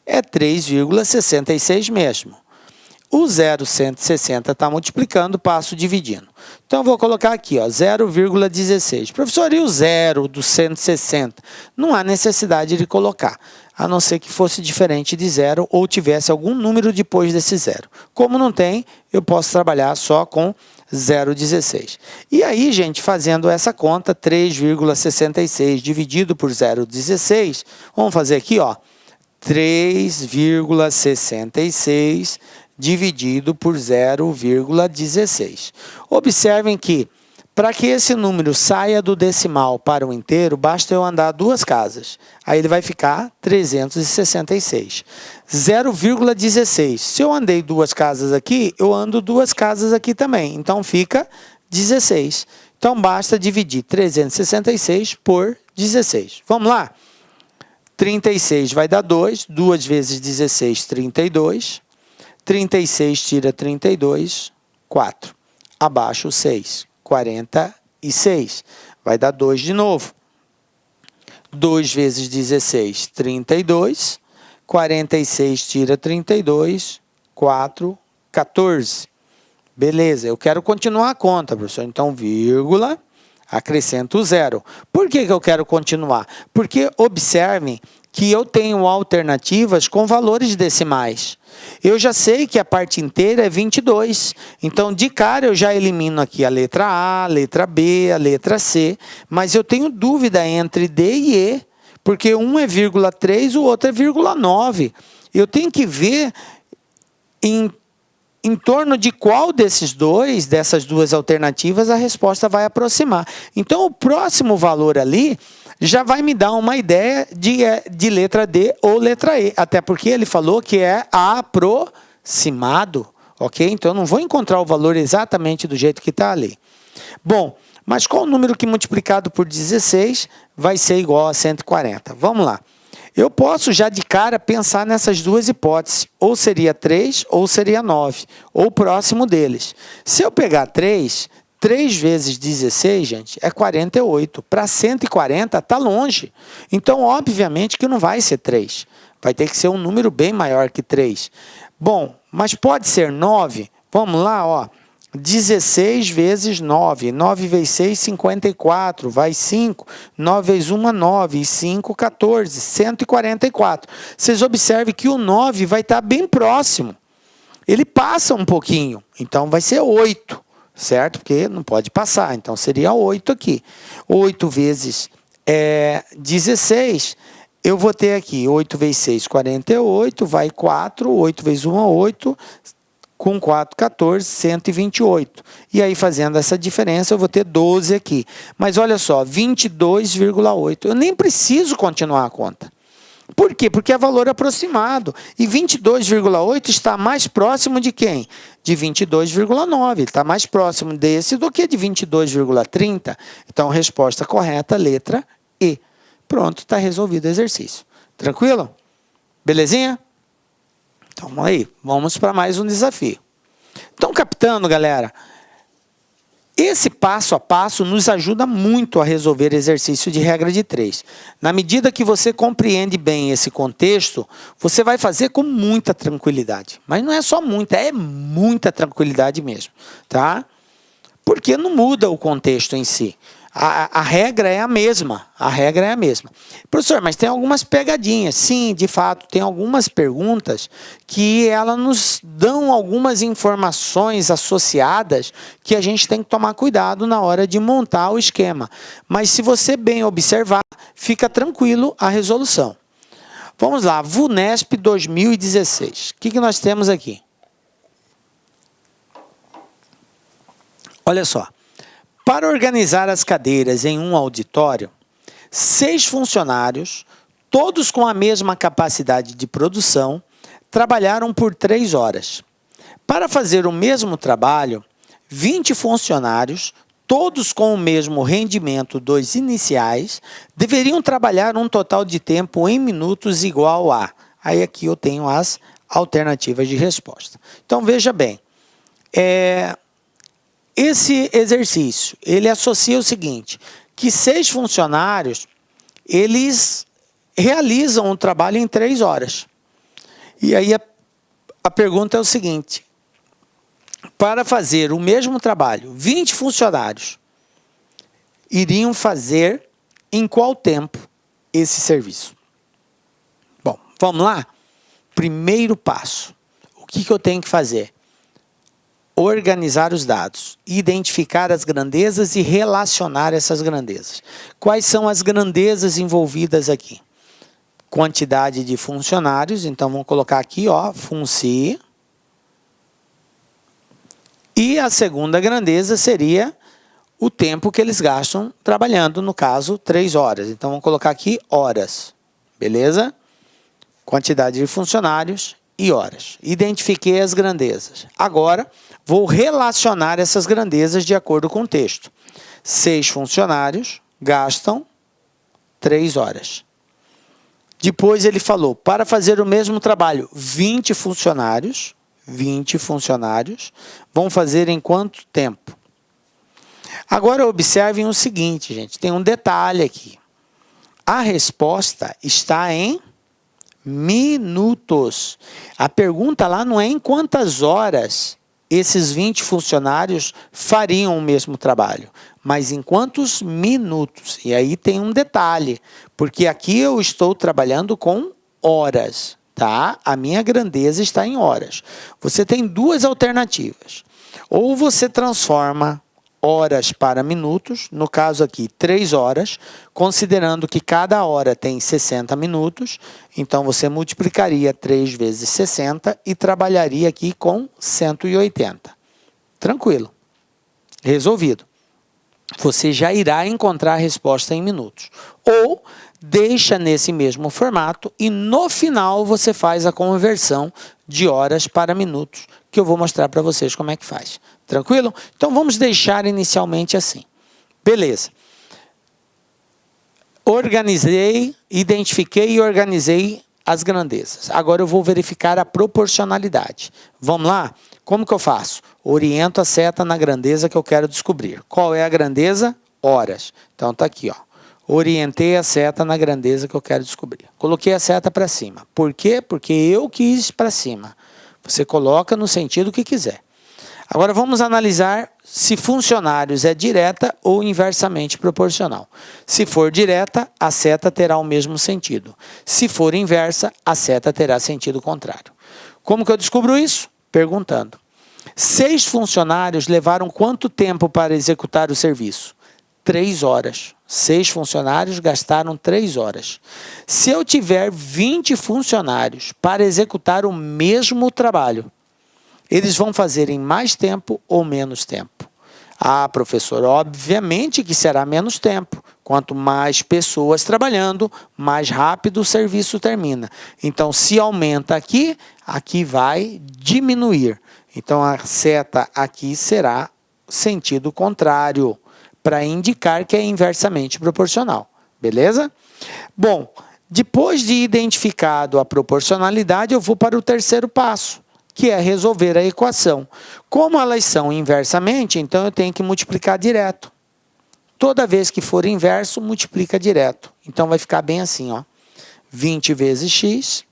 é 3,66 mesmo. O 0,160 está multiplicando, passo dividindo. Então, eu vou colocar aqui, 0,16. Professor, e o zero do 160? Não há necessidade de colocar, a não ser que fosse diferente de zero ou tivesse algum número depois desse zero. Como não tem, eu posso trabalhar só com 0,16. E aí, gente, fazendo essa conta, 3,66 dividido por 0,16, vamos fazer aqui, 3,66 dividido por 0,16. Observem que, para que esse número saia do decimal para o inteiro, basta eu andar 2 casas. Aí ele vai ficar 366. 0,16. Se eu andei 2 casas aqui, eu ando 2 casas aqui também. Então, fica 16. Então, basta dividir 366 por 16. Vamos lá? 36 vai dar 2. 2 vezes 16, 32. 36 tira 32, 4. Abaixo 6, 46. Vai dar 2 de novo. 2 vezes 16, 32. 46 tira 32, 4, 14. Beleza, eu quero continuar a conta, professor. Então, vírgula, acrescento 0. Por que eu quero continuar? Porque observem que eu tenho alternativas com valores decimais. Eu já sei que a parte inteira é 22. Então, de cara, eu já elimino aqui a letra A, a letra B, a letra C. Mas eu tenho dúvida entre D e E, porque um é 0,3, o outro é 0,9. Eu tenho que ver em torno de qual dessas duas alternativas, a resposta vai aproximar. Então, o próximo valor ali já vai me dar uma ideia de letra D ou letra E, até porque ele falou que é aproximado, ok? Então, eu não vou encontrar o valor exatamente do jeito que está ali. Bom, mas qual o número que multiplicado por 16 vai ser igual a 140? Vamos lá. Eu posso já de cara pensar nessas duas hipóteses, ou seria 3 ou seria 9, ou próximo deles. Se eu pegar 3 vezes 16, gente, é 48. Para 140 está longe. Então, obviamente que não vai ser 3. Vai ter que ser um número bem maior que 3. Bom, mas pode ser 9? Vamos lá, 16 vezes 9. 9 vezes 6, 54. Vai 5. 9 vezes 1, 9. E 5, 14. 144. Vocês observem que o 9 vai estar bem próximo. Ele passa um pouquinho. Então, vai ser 8. Certo? Porque não pode passar. Então, seria 8 aqui. 8 vezes 16. Eu vou ter aqui 8 vezes 6, 48. Vai 4. 8 vezes 1, 8. Com 4, 14, 128. E aí, fazendo essa diferença, eu vou ter 12 aqui. Mas olha só, 22,8. Eu nem preciso continuar a conta. Por quê? Porque é valor aproximado. E 22,8 está mais próximo de quem? De 22,9. Está mais próximo desse do que de 22,30. Então, resposta correta, letra E. Pronto, está resolvido o exercício. Tranquilo? Belezinha? Então, vamos aí. Vamos para mais um desafio. Estão captando, galera? Esse passo a passo nos ajuda muito a resolver exercício de regra de 3. Na medida que você compreende bem esse contexto, você vai fazer com muita tranquilidade. Mas não é só muita, é muita tranquilidade mesmo, tá? Porque não muda o contexto em si. A regra é a mesma. A regra é a mesma. Professor, mas tem algumas pegadinhas. Sim, de fato, tem algumas perguntas que elas nos dão algumas informações associadas que a gente tem que tomar cuidado na hora de montar o esquema. Mas se você bem observar, fica tranquilo a resolução. Vamos lá, VUNESP 2016. O que nós temos aqui? Olha só. Para organizar as cadeiras em um auditório, 6 funcionários, todos com a mesma capacidade de produção, trabalharam por 3 horas. Para fazer o mesmo trabalho, 20 funcionários, todos com o mesmo rendimento dos iniciais, deveriam trabalhar um total de tempo em minutos igual a... Aí aqui eu tenho as alternativas de resposta. Então, veja bem, esse exercício, ele associa o seguinte, que 6 funcionários, eles realizam o trabalho em 3 horas. E aí a pergunta é o seguinte, para fazer o mesmo trabalho, 20 funcionários iriam fazer em qual tempo esse serviço? Bom, vamos lá? Primeiro passo, o que eu tenho que fazer? Organizar os dados, identificar as grandezas e relacionar essas grandezas. Quais são as grandezas envolvidas aqui? Quantidade de funcionários, então vamos colocar aqui, ó, FUNCI. E a segunda grandeza seria o tempo que eles gastam trabalhando, no caso, 3 horas. Então vamos colocar aqui horas, beleza? Quantidade de funcionários e horas. Identifiquei as grandezas. Agora, vou relacionar essas grandezas de acordo com o texto. 6 funcionários gastam 3 horas. Depois ele falou, para fazer o mesmo trabalho, 20 funcionários vão fazer em quanto tempo? Agora observem o seguinte, gente, tem um detalhe aqui. A resposta está em minutos. A pergunta lá não é em quantas horas esses 20 funcionários fariam o mesmo trabalho, mas em quantos minutos? E aí tem um detalhe, porque aqui eu estou trabalhando com horas, tá? A minha grandeza está em horas. Você tem 2 alternativas. Ou você transforma horas para minutos, no caso aqui 3 horas, considerando que cada hora tem 60 minutos, então você multiplicaria 3 vezes 60 e trabalharia aqui com 180. Tranquilo. Resolvido. Você já irá encontrar a resposta em minutos. Ou deixa nesse mesmo formato e no final você faz a conversão de horas para minutos, que eu vou mostrar para vocês como é que faz. Tranquilo? Então vamos deixar inicialmente assim. Beleza. Organizei, identifiquei e organizei as grandezas. Agora eu vou verificar a proporcionalidade. Vamos lá? Como que eu faço? Oriento a seta na grandeza que eu quero descobrir. Qual é a grandeza? Horas. Então está aqui, ó. Orientei a seta na grandeza que eu quero descobrir. Coloquei a seta para cima. Por quê? Porque eu quis para cima. Você coloca no sentido que quiser. Agora vamos analisar se funcionários é direta ou inversamente proporcional. Se for direta, a seta terá o mesmo sentido. Se for inversa, a seta terá sentido contrário. Como que eu descubro isso? Perguntando. 6 funcionários levaram quanto tempo para executar o serviço? 3 horas. 6 funcionários gastaram 3 horas. Se eu tiver 20 funcionários para executar o mesmo trabalho, eles vão fazer em mais tempo ou menos tempo? Ah, professor, obviamente que será menos tempo, Quanto mais pessoas trabalhando, mais rápido o serviço termina. Então, se aumenta aqui, aqui vai diminuir. Então, a seta aqui será sentido contrário, para indicar que é inversamente proporcional. Beleza? Bom, depois de identificado a proporcionalidade, eu vou para o terceiro passo, que é resolver a equação. Como elas são inversamente, então eu tenho que multiplicar direto. Toda vez que for inverso, multiplica direto. Então vai ficar bem assim, ó. 20 vezes x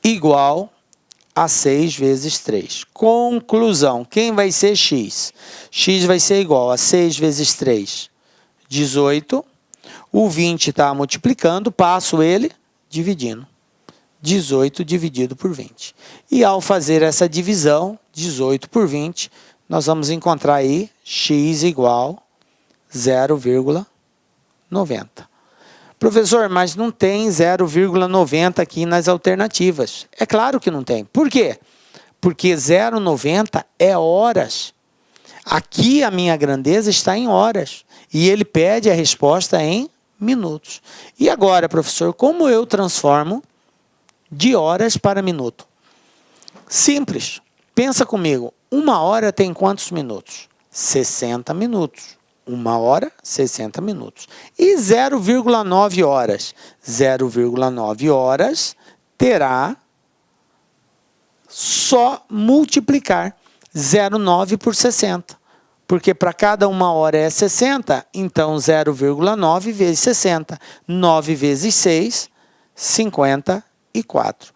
igual a 6 vezes 3. Conclusão, quem vai ser x? X vai ser igual a 6 vezes 3, 18. O 20 está multiplicando, passo ele dividindo. 18 dividido por 20. E ao fazer essa divisão, 18 por 20, nós vamos encontrar aí x igual 0,90. Professor, mas não tem 0,90 aqui nas alternativas. É claro que não tem. Por quê? Porque 0,90 é horas. Aqui a minha grandeza está em horas. E ele pede a resposta em minutos. E agora, professor, como eu transformo de horas para minuto? Simples. Pensa comigo. 1 hora tem quantos minutos? 60 minutos. 1 hora, 60 minutos. E 0,9 horas? 0,9 horas terá só multiplicar 0,9 por 60. Porque para cada 1 hora é 60, então 0,9 vezes 60. 9 vezes 6, 54.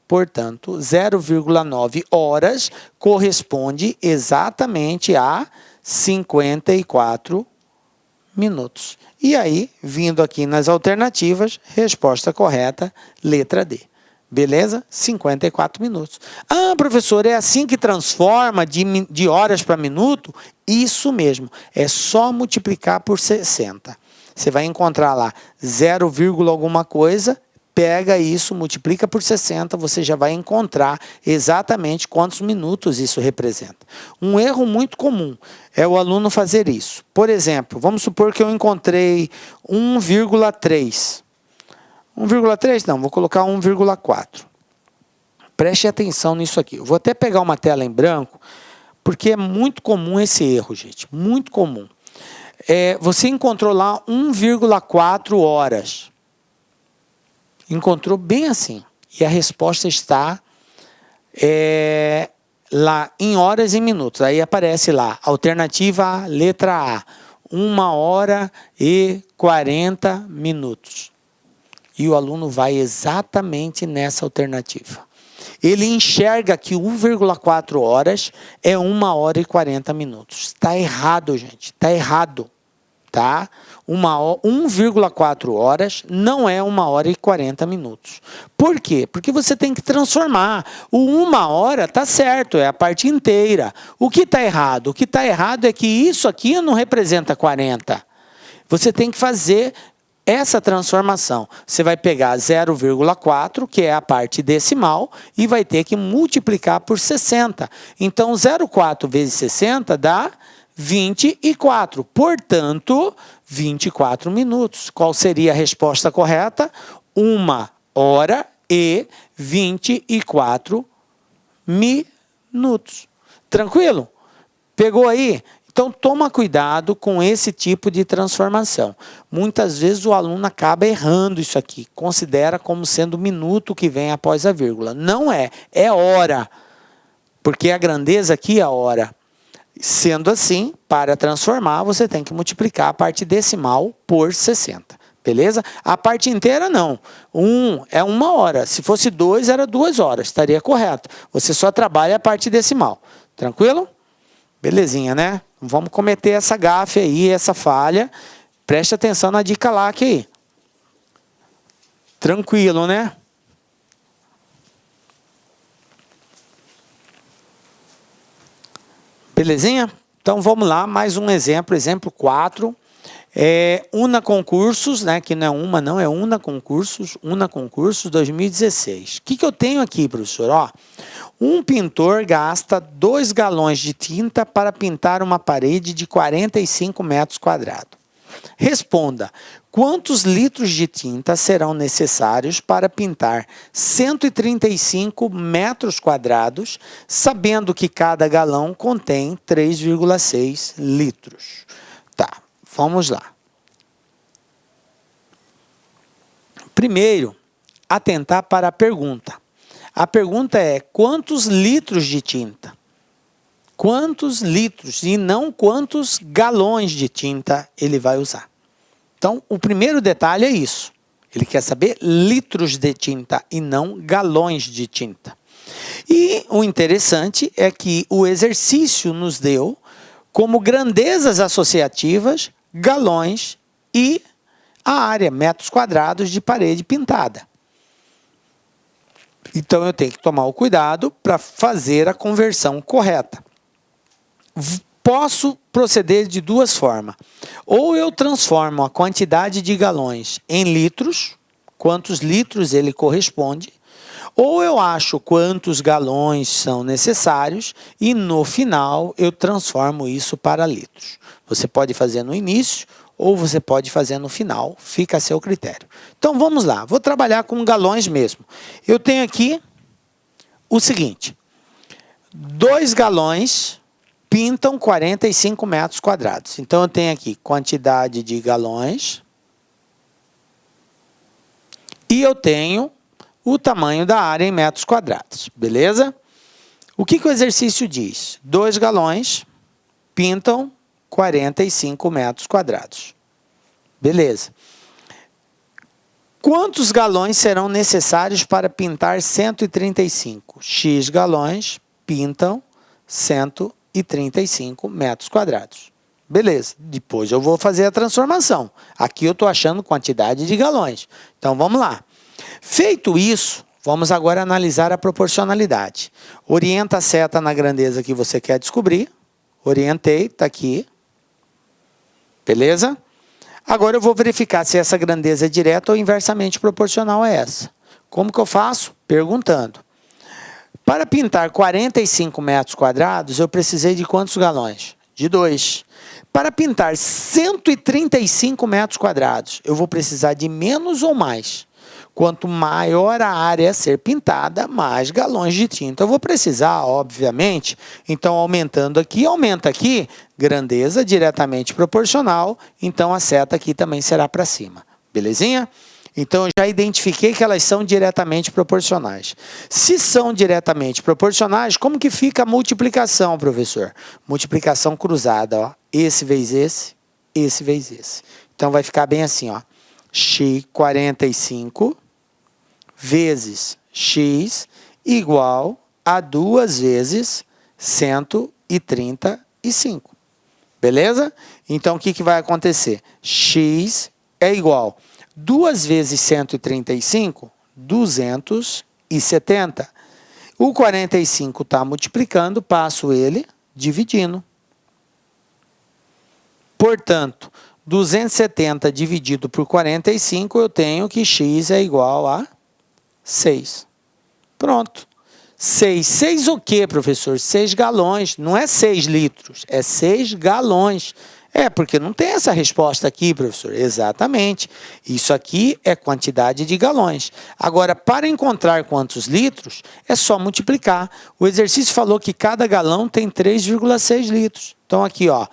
Portanto, 0,9 horas corresponde exatamente a 54 minutos. E aí, vindo aqui nas alternativas, resposta correta, letra D. Beleza? 54 minutos. Ah, professor, é assim que transforma de horas para minuto? Isso mesmo. É só multiplicar por 60. Você vai encontrar lá 0, alguma coisa, pega isso, multiplica por 60, você já vai encontrar exatamente quantos minutos isso representa. Um erro muito comum é o aluno fazer isso. Por exemplo, vamos supor que eu encontrei 1,3. 1,3 não, vou colocar 1,4. Preste atenção nisso aqui. Eu vou até pegar uma tela em branco, porque é muito comum esse erro, gente. Muito comum. Você encontrou lá 1,4 horas. Encontrou bem assim. E a resposta está lá em horas e minutos. Aí aparece lá, alternativa A, letra A. 1 hora e 40 minutos. E o aluno vai exatamente nessa alternativa. Ele enxerga que 1,4 horas é 1 hora e 40 minutos. Está errado, gente. Está errado. Tá? 1,4 horas não é 1 hora e 40 minutos. Por quê? Porque você tem que transformar. O 1 hora está certo, é a parte inteira. O que está errado? O que está errado é que isso aqui não representa 40. Você tem que fazer essa transformação. Você vai pegar 0,4, que é a parte decimal, e vai ter que multiplicar por 60. Então, 0,4 vezes 60 dá 24. Portanto, 24 minutos. Qual seria a resposta correta? 1 hora e 24 minutos. Tranquilo? Pegou aí? Então, toma cuidado com esse tipo de transformação. Muitas vezes o aluno acaba errando isso aqui. Considera como sendo o minuto que vem após a vírgula. Não é. É hora. Porque a grandeza aqui é a hora. Sendo assim, para transformar, você tem que multiplicar a parte decimal por 60. Beleza? A parte inteira não. 1 é 1 hora. Se fosse 2, era 2 horas. Estaria correto. Você só trabalha a parte decimal. Tranquilo? Belezinha, né? Vamos cometer essa gafe aí, essa falha. Preste atenção na dica lá aqui. Tranquilo, né? Belezinha? Então vamos lá, mais um exemplo, exemplo 4. Una Concursos, né, que não é uma, não, é Una Concursos 2016. O que eu tenho aqui, professor? Ó, Um pintor gasta 2 galões de tinta para pintar uma parede de 45 metros quadrados. Responda, quantos litros de tinta serão necessários para pintar 135 metros quadrados, sabendo que cada galão contém 3,6 litros? Tá, vamos lá. Primeiro, atentar para a pergunta. A pergunta é, quantos litros de tinta? Quantos litros e não quantos galões de tinta ele vai usar. Então, o primeiro detalhe é isso. Ele quer saber litros de tinta e não galões de tinta. E o interessante é que o exercício nos deu como grandezas associativas, galões e a área, metros quadrados de parede pintada. Então, eu tenho que tomar o cuidado para fazer a conversão correta. Posso proceder de duas formas. Ou eu transformo a quantidade de galões em litros, quantos litros ele corresponde, ou eu acho quantos galões são necessários e no final eu transformo isso para litros. Você pode fazer no início ou você pode fazer no final, fica a seu critério. Então vamos lá, vou trabalhar com galões mesmo. Eu tenho aqui o seguinte, 2 galões pintam 45 metros quadrados. Então eu tenho aqui quantidade de galões e eu tenho o tamanho da área em metros quadrados, beleza? O que o exercício diz? 2 galões pintam 45 metros quadrados. Beleza. Quantos galões serão necessários para pintar 135? X galões pintam 135 metros quadrados. Beleza. Depois eu vou fazer a transformação. Aqui eu estou achando quantidade de galões. Então vamos lá. Feito isso, vamos agora analisar a proporcionalidade. Orienta a seta na grandeza que você quer descobrir. Orientei, está aqui. Beleza? Agora eu vou verificar se essa grandeza é direta ou inversamente proporcional a essa. Como que eu faço? Perguntando. Para pintar 45 metros quadrados, eu precisei de quantos galões? De 2. Para pintar 135 metros quadrados, eu vou precisar de menos ou mais? Quanto maior a área a ser pintada, mais galões de tinta eu vou precisar, obviamente. Então, aumentando aqui, aumenta aqui, grandeza diretamente proporcional, então a seta aqui também será para cima. Belezinha? Então, eu já identifiquei que elas são diretamente proporcionais. Se são diretamente proporcionais, como que fica a multiplicação, professor? Multiplicação cruzada, ó. Esse vezes esse vezes esse. Então, vai ficar bem assim, ó. X 45 vezes x igual a 2 vezes 135. Beleza? Então, o que vai acontecer? X é igual 2 vezes 135, 270. O 45 está multiplicando, passo ele dividindo. Portanto, 270 dividido por 45, eu tenho que x é igual a 6. Pronto. 6. 6 o quê, professor? 6 galões. Não é 6 litros, é 6 galões. É, porque não tem essa resposta aqui, professor. Exatamente. Isso aqui é quantidade de galões. Agora, para encontrar quantos litros, é só multiplicar. O exercício falou que cada galão tem 3,6 litros. Então, aqui, ó,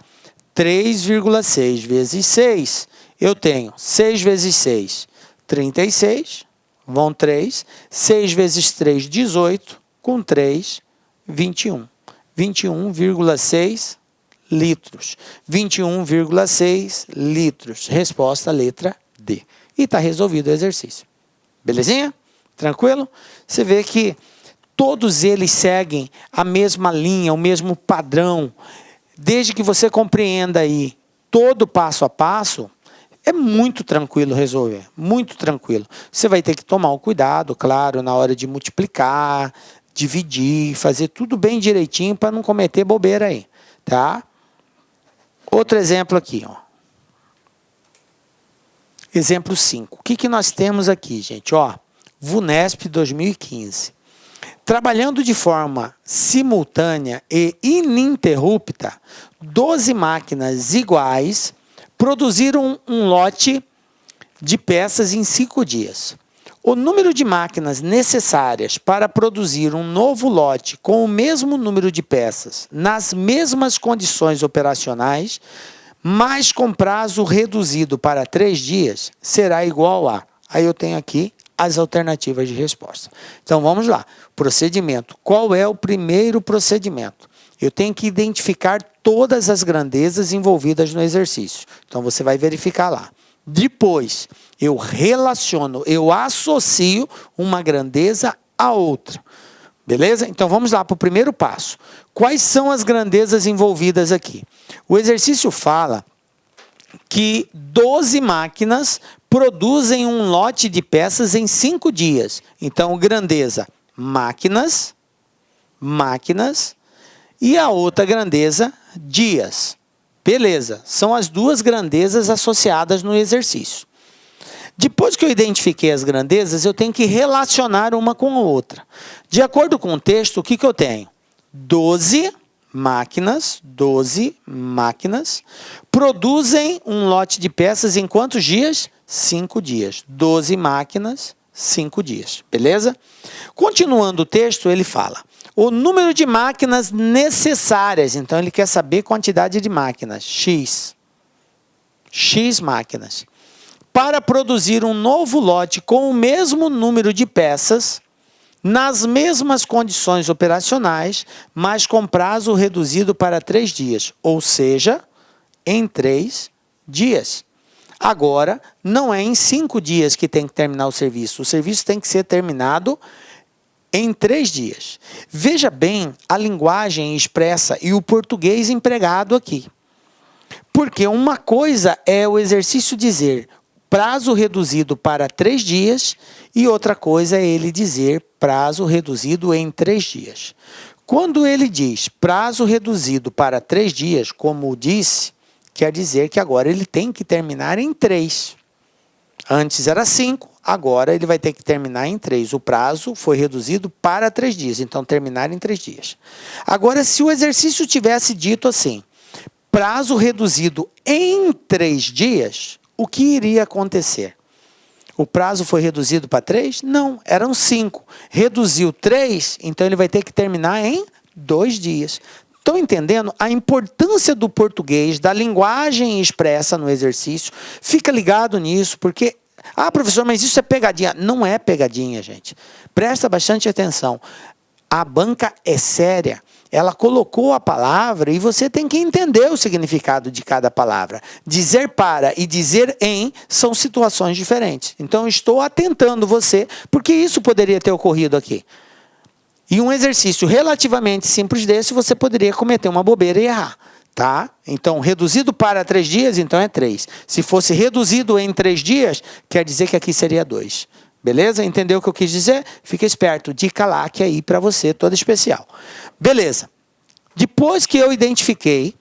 3,6 vezes 6, eu tenho 6 vezes 6, 36, vão 3. 6 vezes 3, 18, com 3, 21. 21,6 litros. 21,6 litros. Resposta, letra D. E está resolvido o exercício. Belezinha? Tranquilo? Você vê que todos eles seguem a mesma linha, o mesmo padrão. Desde que você compreenda aí todo passo a passo, é muito tranquilo resolver, muito tranquilo. Você vai ter que tomar o cuidado, claro, na hora de multiplicar, dividir, fazer tudo bem direitinho para não cometer bobeira aí, tá? Outro exemplo aqui, ó. Exemplo 5. O que nós temos aqui, gente? Ó, VUNESP 2015. Trabalhando de forma simultânea e ininterrupta, 12 máquinas iguais produziram um lote de peças em 5 dias. O número de máquinas necessárias para produzir um novo lote com o mesmo número de peças, nas mesmas condições operacionais, mas com prazo reduzido para 3 dias, será igual a... Aí eu tenho aqui as alternativas de resposta. Então vamos lá. Procedimento. Qual é o primeiro procedimento? Eu tenho que identificar todas as grandezas envolvidas no exercício. Então você vai verificar lá. Depois, eu relaciono, eu associo uma grandeza a outra. Beleza? Então vamos lá para o primeiro passo. Quais são as grandezas envolvidas aqui? O exercício fala que 12 máquinas produzem um lote de peças em 5 dias. Então, grandeza, máquinas, e a outra grandeza, dias. Beleza, são as duas grandezas associadas no exercício. Depois que eu identifiquei as grandezas, eu tenho que relacionar uma com a outra. De acordo com o texto, o que eu tenho? 12 máquinas produzem um lote de peças em quantos dias? 5 dias. 12 máquinas, 5 dias. Beleza? Continuando o texto, ele fala o número de máquinas necessárias. Então, ele quer saber a quantidade de máquinas. X máquinas. Para produzir um novo lote com o mesmo número de peças, nas mesmas condições operacionais, mas com prazo reduzido para 3 dias. Ou seja, em 3 dias. Agora, não é em 5 dias que tem que terminar o serviço. O serviço tem que ser terminado em 3 dias. Veja bem a linguagem expressa e o português empregado aqui. Porque uma coisa é o exercício dizer prazo reduzido para 3 dias e outra coisa é ele dizer prazo reduzido em 3 dias. Quando ele diz prazo reduzido para 3 dias, como disse, quer dizer que agora ele tem que terminar em 3. Antes era 5, agora ele vai ter que terminar em 3. O prazo foi reduzido para 3 dias, então terminar em 3 dias. Agora, se o exercício tivesse dito assim, prazo reduzido em 3 dias, o que iria acontecer? O prazo foi reduzido para 3? Não, eram 5. Reduziu 3, então ele vai ter que terminar em 2 dias. Estão entendendo a importância do português, da linguagem expressa no exercício? Fica ligado nisso, porque... Ah, professor, mas isso é pegadinha. Não é pegadinha, gente. Presta bastante atenção. A banca é séria. Ela colocou a palavra e você tem que entender o significado de cada palavra. Dizer para e dizer em são situações diferentes. Então, estou atentando você, porque isso poderia ter ocorrido aqui. E um exercício relativamente simples desse, você poderia cometer uma bobeira e errar. Tá? Então, reduzido para 3 dias, então é 3. Se fosse reduzido em 3 dias, quer dizer que aqui seria 2. Beleza? Entendeu o que eu quis dizer? Fica esperto. Dica lá que é aí para você, toda especial. Beleza. Depois que eu identifiquei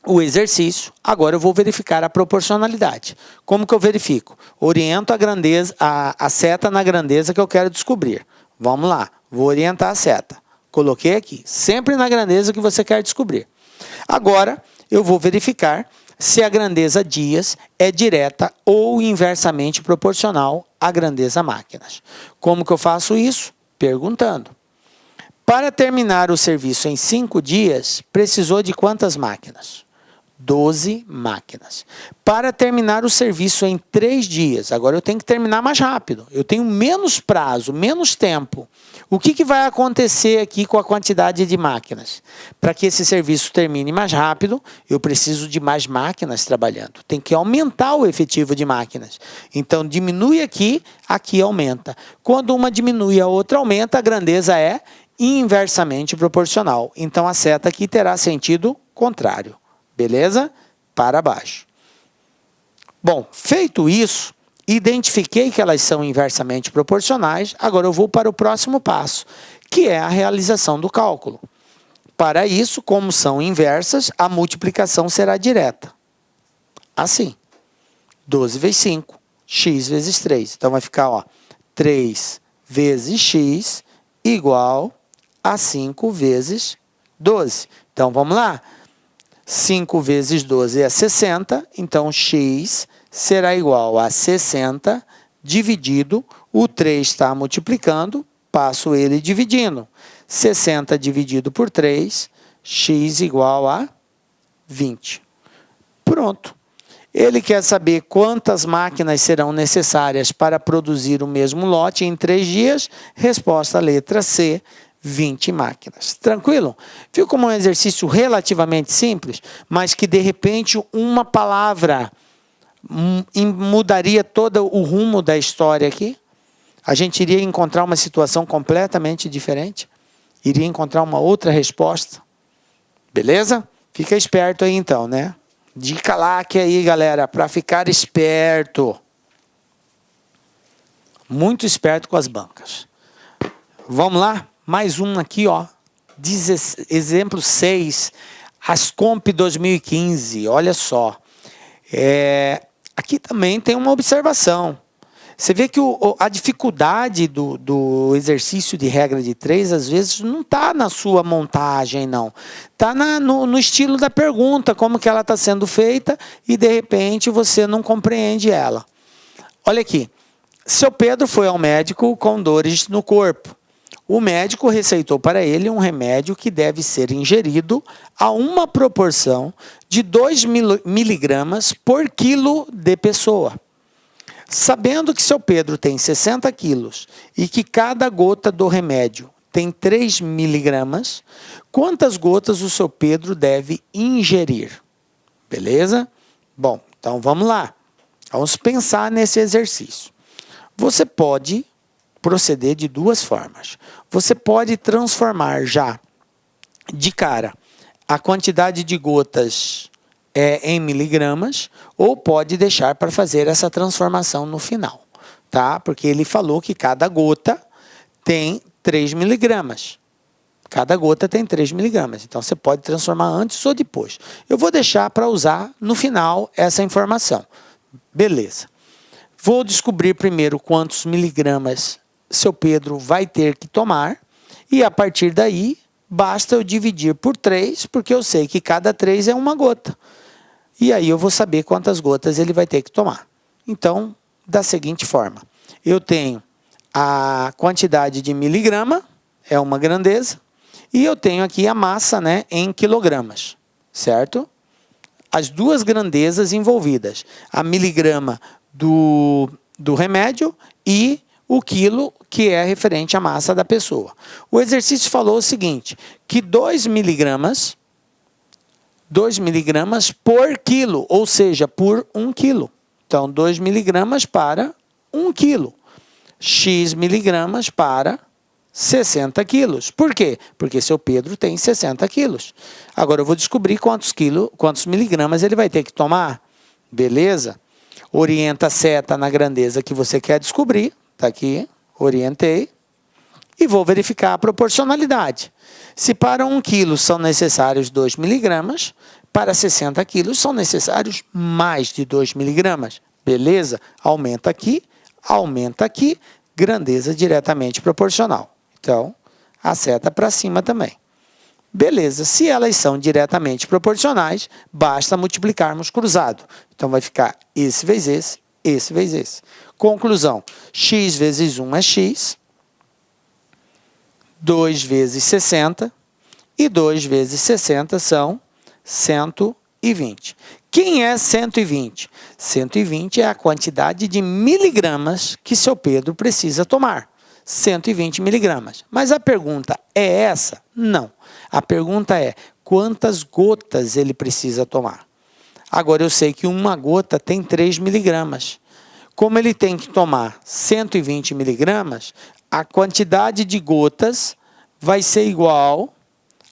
o exercício, agora eu vou verificar a proporcionalidade. Como que eu verifico? Oriento a grandeza, a seta na grandeza que eu quero descobrir. Vamos lá. Vou orientar a seta. Coloquei aqui. Sempre na grandeza que você quer descobrir. Agora, eu vou verificar se a grandeza dias é direta ou inversamente proporcional à grandeza máquinas. Como que eu faço isso? Perguntando. Para terminar o serviço em 5 dias, precisou de quantas máquinas? 12 máquinas. Para terminar o serviço em 3 dias, agora eu tenho que terminar mais rápido. Eu tenho menos prazo, menos tempo. O que vai acontecer aqui com a quantidade de máquinas? Para que esse serviço termine mais rápido, eu preciso de mais máquinas trabalhando. Tem que aumentar o efetivo de máquinas. Então, diminui aqui, aqui aumenta. Quando uma diminui, a outra aumenta, a grandeza é inversamente proporcional. Então, a seta aqui terá sentido contrário. Beleza? Para baixo. Bom, feito isso, identifiquei que elas são inversamente proporcionais, agora eu vou para o próximo passo, que é a realização do cálculo. Para isso, como são inversas, a multiplicação será direta. Assim, 12 vezes 5, x vezes 3. Então, vai ficar 3 vezes x igual a 5 vezes 12. Então, vamos lá. 5 vezes 12 é 60, então x será igual a 60 dividido, o 3 está multiplicando, passo ele dividindo. 60 dividido por 3, x igual a 20. Pronto. Ele quer saber quantas máquinas serão necessárias para produzir o mesmo lote em 3 dias. Resposta letra C, 20 máquinas. Tranquilo? Viu como é um exercício relativamente simples, mas que de repente uma palavra mudaria todo o rumo da história aqui? A gente iria encontrar uma situação completamente diferente? Iria encontrar uma outra resposta? Beleza? Fica esperto aí então, né? Dica LAC aí, galera, para ficar esperto. Muito esperto com as bancas. Vamos lá? Mais um aqui, ó. Exemplo 6. Ascomp 2015. Olha só. Aqui também tem uma observação. Você vê que a dificuldade do exercício de regra de 3, às vezes, não está na sua montagem, não. Está no estilo da pergunta, como que ela está sendo feita, e, de repente, você não compreende ela. Olha aqui. Seu Pedro foi ao médico com dores no corpo. O médico receitou para ele um remédio que deve ser ingerido a uma proporção de 2 miligramas por quilo de pessoa. Sabendo que seu Pedro tem 60 quilos e que cada gota do remédio tem 3 miligramas, quantas gotas o seu Pedro deve ingerir? Beleza? Bom, então vamos lá. Vamos pensar nesse exercício. Você pode proceder de duas formas. Você pode transformar já de cara a quantidade de gotas em miligramas, ou pode deixar para fazer essa transformação no final, tá? Porque ele falou que cada gota tem 3 miligramas. Cada gota tem 3 miligramas. Então, você pode transformar antes ou depois. Eu vou deixar para usar no final essa informação. Beleza. Vou descobrir primeiro quantos miligramas seu Pedro vai ter que tomar, e a partir daí, basta eu dividir por 3, porque eu sei que cada 3 é uma gota. E aí eu vou saber quantas gotas ele vai ter que tomar. Então, da seguinte forma, eu tenho a quantidade de miligrama, é uma grandeza, e eu tenho aqui a massa, né, em quilogramas, certo? As duas grandezas envolvidas, a miligrama do remédio e o quilo, que é referente à massa da pessoa. O exercício falou o seguinte, que 2 miligramas por quilo, ou seja, por 1 quilo. Então, 2 miligramas para 1 quilo. X miligramas para 60 quilos. Por quê? Porque seu Pedro tem 60 quilos. Agora, eu vou descobrir quantos miligramas ele vai ter que tomar. Beleza? Orienta a seta na grandeza que você quer descobrir. Está aqui, orientei. E vou verificar a proporcionalidade. Se para 1 quilo são necessários 2 miligramas, para 60 quilos são necessários mais de 2 miligramas. Beleza? Aumenta aqui, grandeza diretamente proporcional. Então, a seta para cima também. Beleza, se elas são diretamente proporcionais, basta multiplicarmos cruzado. Então, vai ficar esse vezes esse, esse vezes esse. Conclusão, x vezes 1 é x, 2 vezes 60, e 2 vezes 60 são 120. Quem é 120? 120 é a quantidade de miligramas que seu Pedro precisa tomar. 120 miligramas. Mas a pergunta é essa? Não. A pergunta é, quantas gotas ele precisa tomar? Agora, eu sei que uma gota tem 3 miligramas. Como ele tem que tomar 120 miligramas, a quantidade de gotas vai ser igual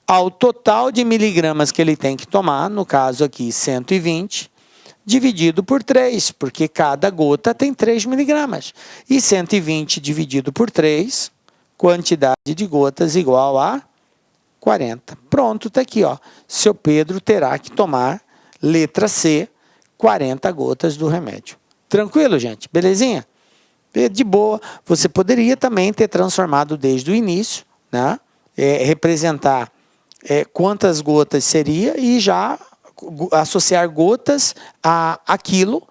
ao total de miligramas que ele tem que tomar, no caso aqui 120, dividido por 3, porque cada gota tem 3 miligramas. E 120 dividido por 3, quantidade de gotas igual a 40. Pronto, está aqui, ó. Seu Pedro terá que tomar, letra C, 40 gotas do remédio. Tranquilo, gente? Belezinha? De boa, você poderia também ter transformado desde o início, né? Representar quantas gotas seria e já associar gotas a quilo,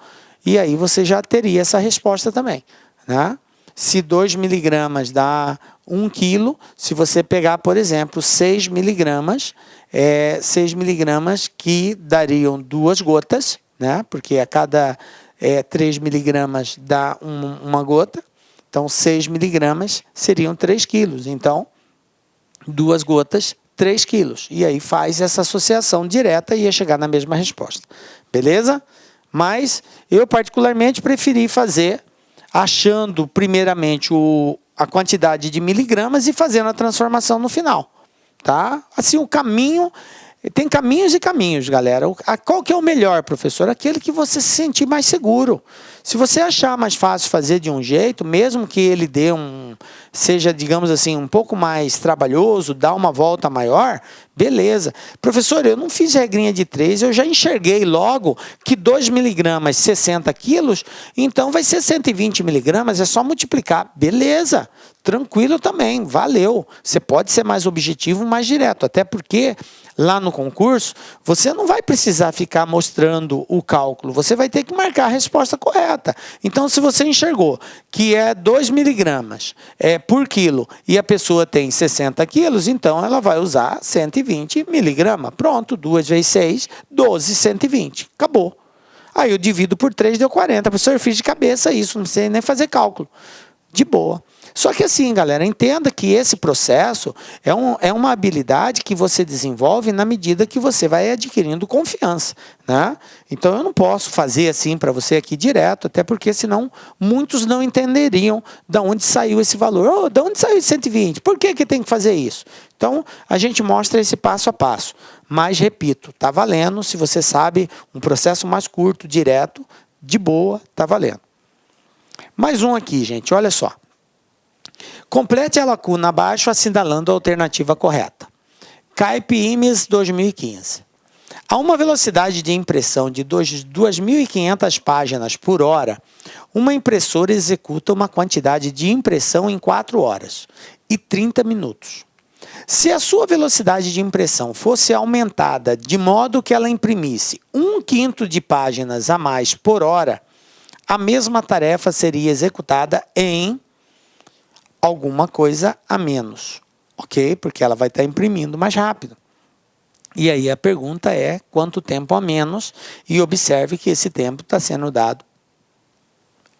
e aí você já teria essa resposta também, né? Se 2 miligramas dá 1 quilo, se você pegar, por exemplo, 6 miligramas, 6 miligramas que dariam 2 gotas, né? Porque a cada 3 miligramas dá uma gota, então 6 miligramas seriam 3 quilos. Então, 2 gotas, 3 quilos. E aí faz essa associação direta e ia chegar na mesma resposta. Beleza? Mas eu particularmente preferi fazer achando primeiramente a quantidade de miligramas e fazendo a transformação no final. Tá? Assim, o caminho... Tem caminhos e caminhos, galera. Qual que é o melhor, professor? Aquele que você se sentir mais seguro. Se você achar mais fácil fazer de um jeito, mesmo que ele seja, digamos assim, um pouco mais trabalhoso, dá uma volta maior, beleza. Professor, eu não fiz regrinha de 3, eu já enxerguei logo que 2 miligramas, 60 quilos, então vai ser 120 miligramas, é só multiplicar. Beleza, tranquilo também, valeu. Você pode ser mais objetivo, mais direto, até porque lá no concurso, você não vai precisar ficar mostrando o cálculo, você vai ter que marcar a resposta correta. Então, se você enxergou que é 2 miligramas por quilo e a pessoa tem 60 quilos, então ela vai usar 120 miligramas. Pronto, 2 vezes 6, 12, 120. Acabou. Aí eu divido por 3, deu 40. Professor, eu fiz de cabeça isso, não sei nem fazer cálculo. De boa. Só que assim, galera, entenda que esse processo é uma habilidade que você desenvolve na medida que você vai adquirindo confiança, né? Então, eu não posso fazer assim para você aqui direto, até porque senão muitos não entenderiam de onde saiu esse valor. De onde saiu esse 120? Por que tem que fazer isso? Então, a gente mostra esse passo a passo. Mas, repito, está valendo. Se você sabe um processo mais curto, direto, de boa, está valendo. Mais um aqui, gente, olha só. Complete a lacuna abaixo assinalando a alternativa correta. CAIP IMES 2015. A uma velocidade de impressão de 2.500 páginas por hora, uma impressora executa uma quantidade de impressão em 4 horas e 30 minutos. Se a sua velocidade de impressão fosse aumentada de modo que ela imprimisse 1/5 de páginas a mais por hora, a mesma tarefa seria executada em alguma coisa a menos, ok? Porque ela vai estar imprimindo mais rápido. E aí a pergunta é quanto tempo a menos, e observe que esse tempo está sendo dado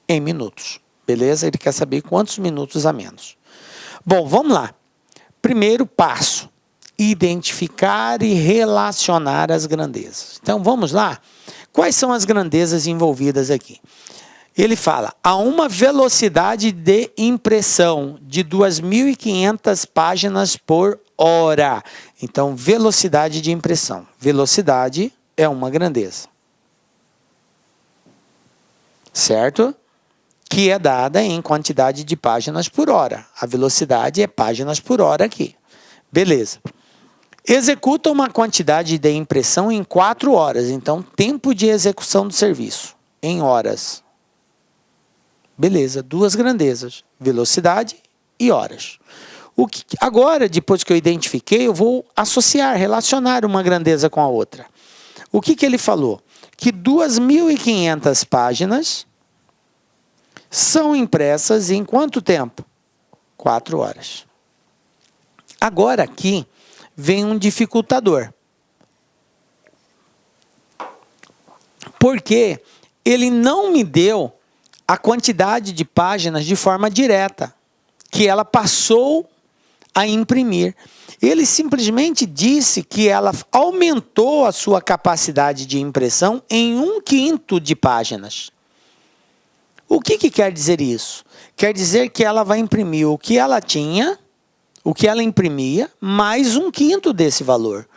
em minutos, beleza? Ele quer saber quantos minutos a menos. Bom, vamos lá. Primeiro passo, identificar e relacionar as grandezas. Então vamos lá. Quais são as grandezas envolvidas aqui? Ele fala, a uma velocidade de impressão de 2.500 páginas por hora. Então, velocidade de impressão. Velocidade é uma grandeza. Certo? Que é dada em quantidade de páginas por hora. A velocidade é páginas por hora aqui. Beleza. Executa uma quantidade de impressão em 4 horas. Então, tempo de execução do serviço em horas. Beleza, 2 grandezas, velocidade e horas. Agora, depois que eu identifiquei, eu vou associar, relacionar uma grandeza com a outra. O que ele falou? Que 2.500 páginas são impressas em quanto tempo? 4 horas. Agora aqui vem um dificultador. Porque ele não me deu a quantidade de páginas de forma direta, que ela passou a imprimir. Ele simplesmente disse que ela aumentou a sua capacidade de impressão em 1/5 de páginas. O que quer dizer isso? Quer dizer que ela vai imprimir o que ela tinha, o que ela imprimia, mais 1/5 desse valor.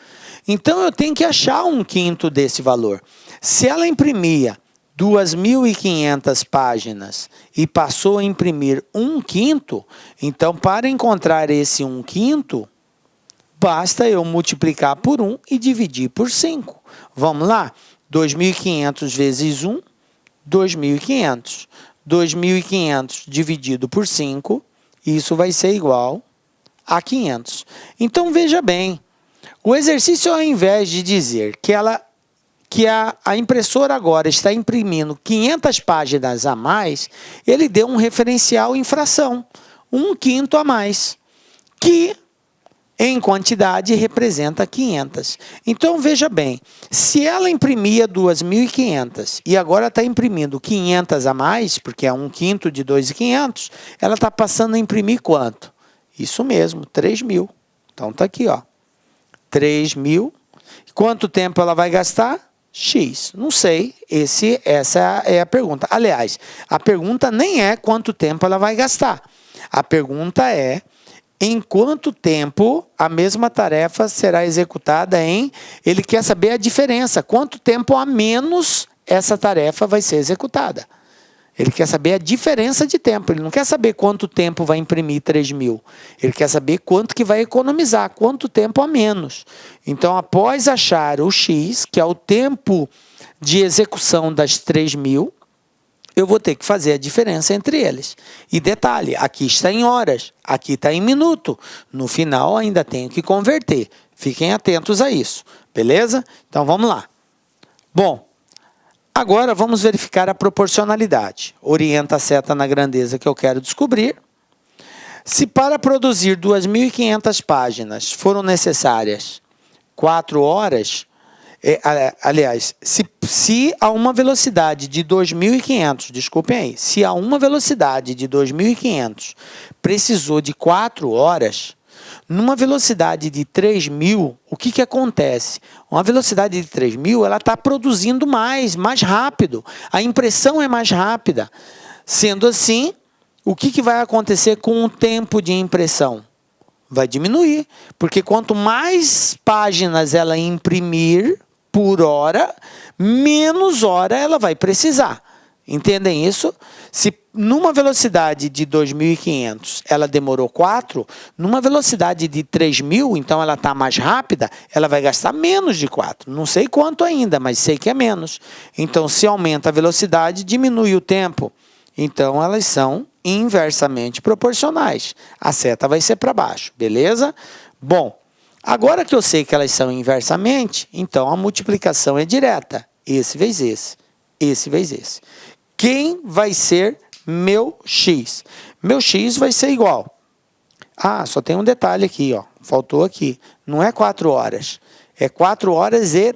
Então, eu tenho que achar 1/5 desse valor. Se ela imprimia 2.500 páginas e passou a imprimir 1/5, então para encontrar esse 1/5, basta eu multiplicar por 1 e dividir por 5. Vamos lá? 2.500 vezes 1, 2.500. 2.500 dividido por 5, isso vai ser igual a 500. Então, veja bem, o exercício, ao invés de dizer que a impressora agora está imprimindo 500 páginas a mais, ele deu um referencial em fração, 1/5 a mais, que em quantidade representa 500. Então, veja bem, se ela imprimia 2.500 e agora está imprimindo 500 a mais, porque é 1/5 de 2.500, ela está passando a imprimir quanto? Isso mesmo, 3.000. Então, está aqui, ó, 3.000. Quanto tempo ela vai gastar? X. Não sei, essa é a pergunta. Aliás, a pergunta nem é quanto tempo ela vai gastar. A pergunta é em quanto tempo a mesma tarefa será executada em... Ele quer saber a diferença, quanto tempo a menos essa tarefa vai ser executada. Ele quer saber a diferença de tempo, ele não quer saber quanto tempo vai imprimir 3.000. Ele quer saber quanto que vai economizar, quanto tempo a menos. Então, após achar o X, que é o tempo de execução das 3.000, eu vou ter que fazer a diferença entre eles. E detalhe, aqui está em horas, aqui está em minuto. No final, ainda tenho que converter. Fiquem atentos a isso, beleza? Então, vamos lá. Bom, agora vamos verificar a proporcionalidade. Orienta a seta na grandeza que eu quero descobrir. Se para produzir 2.500 páginas foram necessárias 4 horas... aliás, se a uma velocidade de 2.500, desculpem aí, se a uma velocidade de 2.500 precisou de 4 horas, numa velocidade de 3.000, o que acontece? Uma velocidade de 3.000, ela está produzindo mais rápido, a impressão é mais rápida. Sendo assim, o que vai acontecer com o tempo de impressão? Vai diminuir, porque quanto mais páginas ela imprimir por hora, menos hora ela vai precisar. Entendem isso? Se numa velocidade de 2.500 ela demorou 4, numa velocidade de 3.000, então ela está mais rápida, ela vai gastar menos de 4. Não sei quanto ainda, mas sei que é menos. Então, se aumenta a velocidade, diminui o tempo. Então, elas são inversamente proporcionais. A seta vai ser para baixo, beleza? Bom, agora que eu sei que elas são inversamente, então a multiplicação é direta. Esse vezes esse, esse vezes esse. Quem vai ser meu X? Meu X vai ser igual. Ah, só tem um detalhe aqui, ó. Faltou aqui. Não é 4 horas. É 4 horas e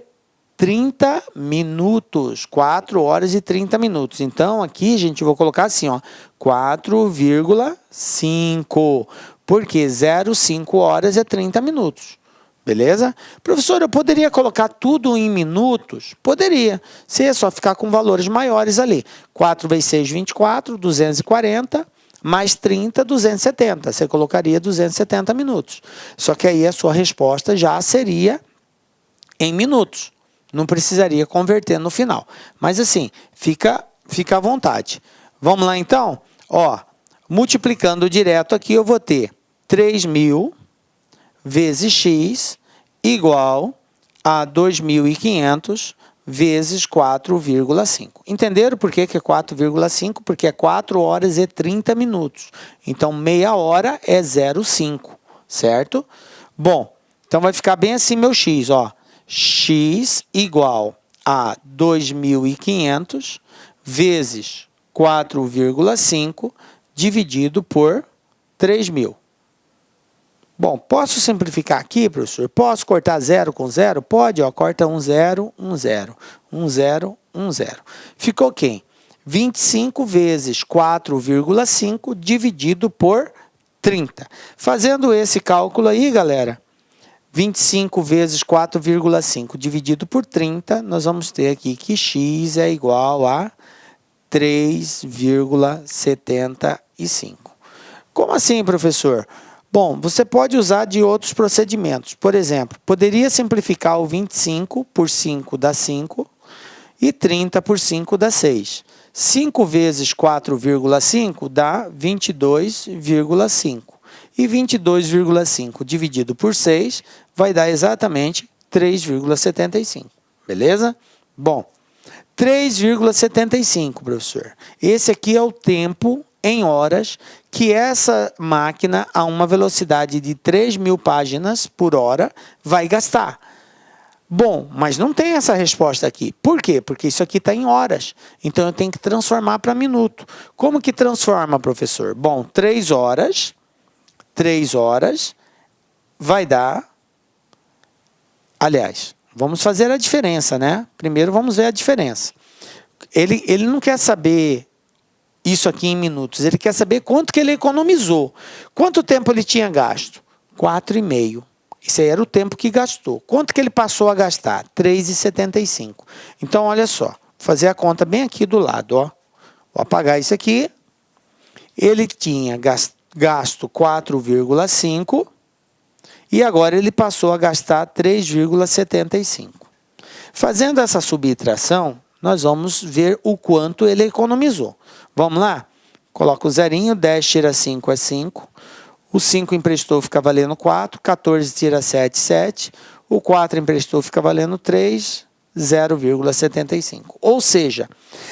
30 minutos. 4 horas e 30 minutos. Então, aqui, gente, eu vou colocar assim, ó. 4,5. Porque 0,5 horas é 30 minutos. Beleza? Professor, eu poderia colocar tudo em minutos? Poderia. Você ia só ficar com valores maiores ali. 4 vezes 6, 24, 240, mais 30, 270. Você colocaria 270 minutos. Só que aí a sua resposta já seria em minutos. Não precisaria converter no final. Mas assim, fica à vontade. Vamos lá então? Ó, multiplicando direto aqui, eu vou ter 3.000 vezes x igual a 2.500 vezes 4,5. Entenderam por que é 4,5? Porque é 4 horas e 30 minutos. Então, meia hora é 0,5, certo? Bom, então vai ficar bem assim meu x, ó. X igual a 2.500 vezes 4,5 dividido por 3.000. Bom, posso simplificar aqui, professor? Posso cortar 0 com 0? Pode, ó, corta 1, 0, 1, 0, 1, 0, 1, 0. Ficou quem? 25 vezes 4,5 dividido por 30. Fazendo esse cálculo aí, galera, 25 vezes 4,5 dividido por 30, nós vamos ter aqui que x é igual a 3,75. Como assim, professor? Bom, você pode usar de outros procedimentos. Por exemplo, poderia simplificar o 25 por 5 dá 5 e 30 por 5 dá 6. 5 vezes 4,5 dá 22,5. E 22,5 dividido por 6 vai dar exatamente 3,75. Beleza? Bom, 3,75, professor. Esse aqui é o tempo em horas que essa máquina, a uma velocidade de 3.000 páginas por hora, vai gastar. Bom, mas não tem essa resposta aqui. Por quê? Porque isso aqui está em horas. Então, eu tenho que transformar para minuto. Como que transforma, professor? Bom, 3 horas vai dar... Aliás, vamos fazer a diferença, né? Primeiro, vamos ver a diferença. Ele não quer saber isso aqui em minutos. Ele quer saber quanto que ele economizou. Quanto tempo ele tinha gasto? 4,5. Esse aí era o tempo que gastou. Quanto que ele passou a gastar? 3,75. Então, olha só. Vou fazer a conta bem aqui do lado. Ó. Vou apagar isso aqui. Ele tinha gasto 4,5 e agora ele passou a gastar 3,75. Fazendo essa subtração, nós vamos ver o quanto ele economizou. Vamos lá? Coloca o zerinho, 10 tira 5 é 5. O 5 emprestou, fica valendo 4. 14 tira 7, 7. O 4 emprestou, fica valendo 3, 0,75. Ou seja,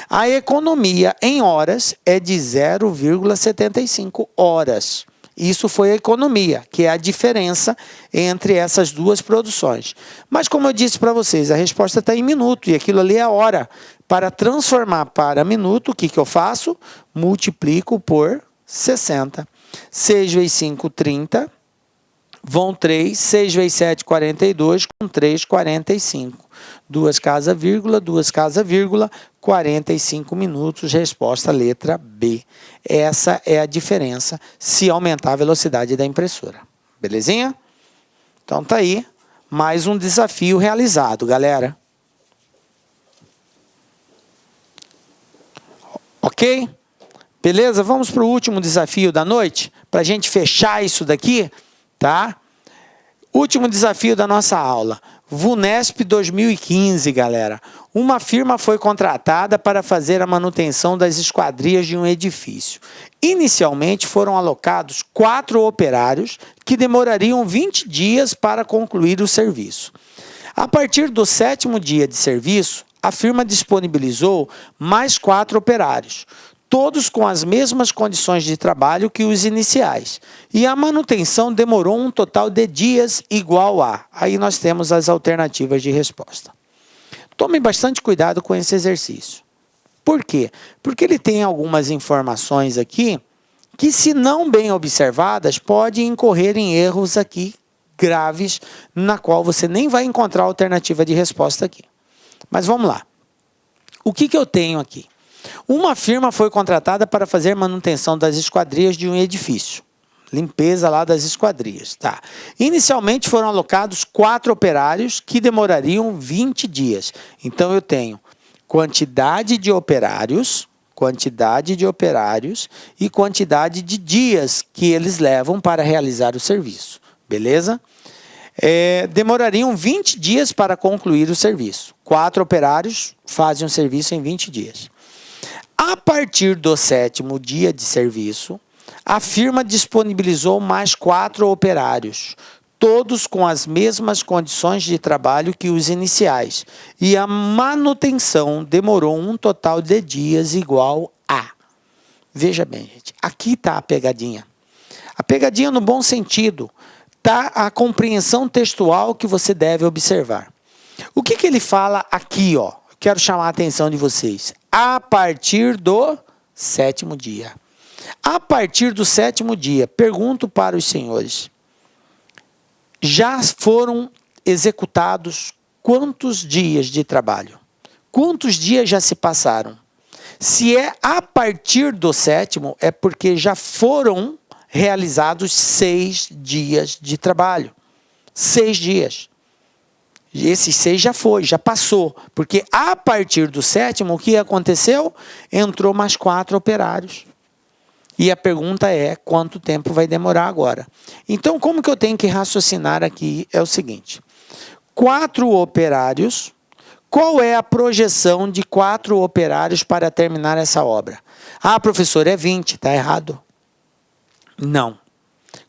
a economia em horas é de 0,75 horas. Isso foi a economia, que é a diferença entre essas duas produções. Mas, como eu disse para vocês, a resposta está em minuto, e aquilo ali é hora. Para transformar para minuto, o que eu faço? Multiplico por 60. 6 vezes 5, 30. Vão 3. 6 vezes 7, 42. Com 3, 45. 2 casa, vírgula, 2 casa, vírgula, 45 minutos. Resposta letra B. Essa é a diferença se aumentar a velocidade da impressora. Belezinha? Então tá aí. Mais um desafio realizado, galera. Ok? Beleza? Vamos para o último desafio da noite, para a gente fechar isso daqui, tá? Último desafio da nossa aula. VUNESP 2015, galera. Uma firma foi contratada para fazer a manutenção das esquadrias de um edifício. Inicialmente foram alocados 4 operários que demorariam 20 dias para concluir o serviço. A partir do 7º dia de serviço, a firma disponibilizou mais 4 operários, todos com as mesmas condições de trabalho que os iniciais. E a manutenção demorou um total de dias igual a... Aí nós temos as alternativas de resposta. Tomem bastante cuidado com esse exercício. Por quê? Porque ele tem algumas informações aqui que, se não bem observadas, podem incorrer em erros aqui graves, na qual você nem vai encontrar alternativa de resposta aqui. Mas vamos lá. O que eu tenho aqui? Uma firma foi contratada para fazer manutenção das esquadrias de um edifício. Limpeza lá das esquadrias. Tá. Inicialmente foram alocados 4 operários que demorariam 20 dias. Então eu tenho quantidade de operários e quantidade de dias que eles levam para realizar o serviço. Beleza? Demorariam 20 dias para concluir o serviço. 4 operários fazem o serviço em 20 dias. A partir do 7º dia de serviço, a firma disponibilizou mais 4 operários, todos com as mesmas condições de trabalho que os iniciais, e a manutenção demorou um total de dias igual a... Veja bem, gente, aqui está a pegadinha. A pegadinha no bom sentido, está a compreensão textual que você deve observar. O que ele fala aqui, ó? Quero chamar a atenção de vocês. A partir do 7º dia. A partir do 7º dia, pergunto para os senhores, já foram executados quantos dias de trabalho? Quantos dias já se passaram? Se é a partir do 7º, é porque já foram realizados 6 dias de trabalho. 6 dias. Esses 6 já foi, já passou. Porque a partir do 7º, o que aconteceu? Entrou mais 4 operários. E a pergunta é, quanto tempo vai demorar agora? Então, como que eu tenho que raciocinar aqui? É o seguinte. 4 operários. Qual é a projeção de 4 operários para terminar essa obra? Ah, professor, é 20. Está errado. Não.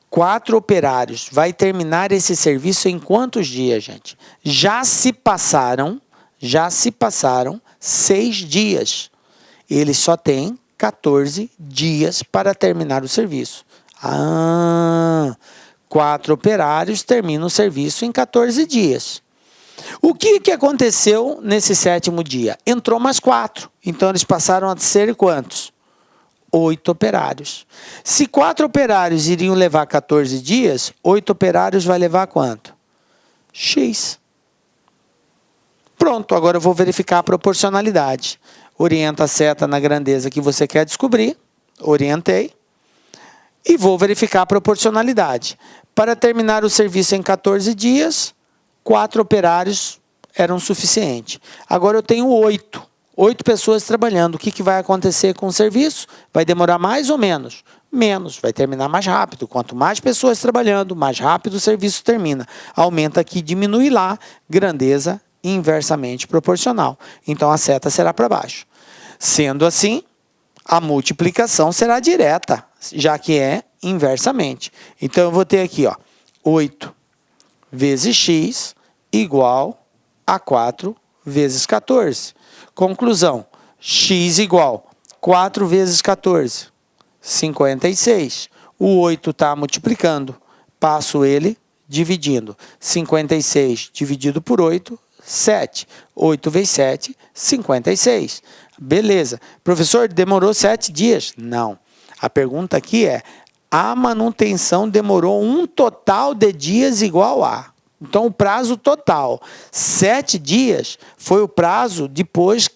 4 operários. Vai terminar esse serviço em quantos dias, gente? Já se passaram já se passaram 6 dias. Ele só tem 14 dias para terminar o serviço. 4 operários terminam o serviço em 14 dias. O que aconteceu nesse 7º dia? Entrou mais 4. Então, eles passaram a ser quantos? 8 operários. Se 4 operários iriam levar 14 dias, 8 operários vai levar quanto? X. Pronto, agora eu vou verificar a proporcionalidade. Orienta a seta na grandeza que você quer descobrir. Orientei. E vou verificar a proporcionalidade. Para terminar o serviço em 14 dias, 4 operários eram suficientes. Agora eu tenho 8. 8 pessoas trabalhando. O que vai acontecer com o serviço? Vai demorar mais ou menos? Menos. Vai terminar mais rápido. Quanto mais pessoas trabalhando, mais rápido o serviço termina. Aumenta aqui, diminui lá. Grandeza inversamente proporcional. Então, a seta será para baixo. Sendo assim, a multiplicação será direta, já que é inversamente. Então, eu vou ter aqui, 8 vezes x igual a 4 vezes 14. Conclusão, x igual 4 vezes 14, 56. O 8 está multiplicando, passo ele dividindo. 56 dividido por 8, 7. 8 vezes 7, 56. Beleza. Professor, demorou 7 dias? Não. A pergunta aqui é, a manutenção demorou um total de dias igual a. Então, o prazo total, 7 dias, foi o prazo depois,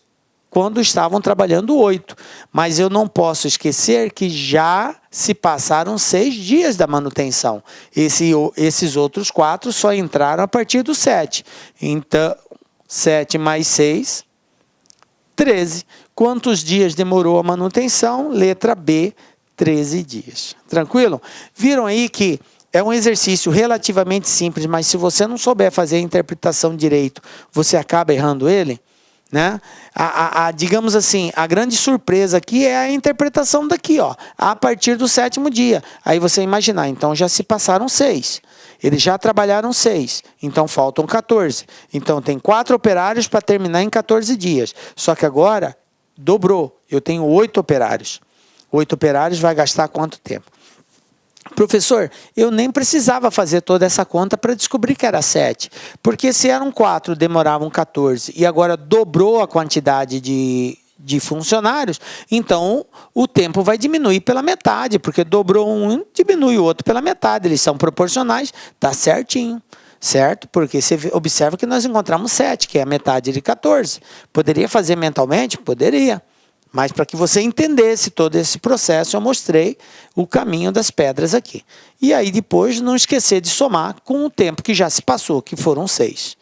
quando estavam trabalhando 8. Mas eu não posso esquecer que já se passaram 6 dias da manutenção. Esses outros 4 só entraram a partir do 7. Então, 7 mais 6, 13. Quantos dias demorou a manutenção? Letra B, 13 dias. Tranquilo? Viram aí que é um exercício relativamente simples, mas se você não souber fazer a interpretação direito, você acaba errando ele, né? Digamos assim, a grande surpresa aqui é a interpretação daqui, a partir do 7º dia. Aí você imaginar, então já se passaram 6. Eles já trabalharam 6, então faltam 14. Então tem 4 operários para terminar em 14 dias. Só que agora dobrou, eu tenho 8 operários. 8 operários vai gastar quanto tempo? Professor, eu nem precisava fazer toda essa conta para descobrir que era 7. Porque se eram 4, demoravam 14. E agora dobrou a quantidade de funcionários, então o tempo vai diminuir pela metade. Porque dobrou um, diminui o outro pela metade. Eles são proporcionais, está certinho. Certo? Porque você observa que nós encontramos 7, que é a metade de 14. Poderia fazer mentalmente? Poderia. Mas para que você entendesse todo esse processo, eu mostrei o caminho das pedras aqui. E aí depois não esquecer de somar com o tempo que já se passou, que foram 6.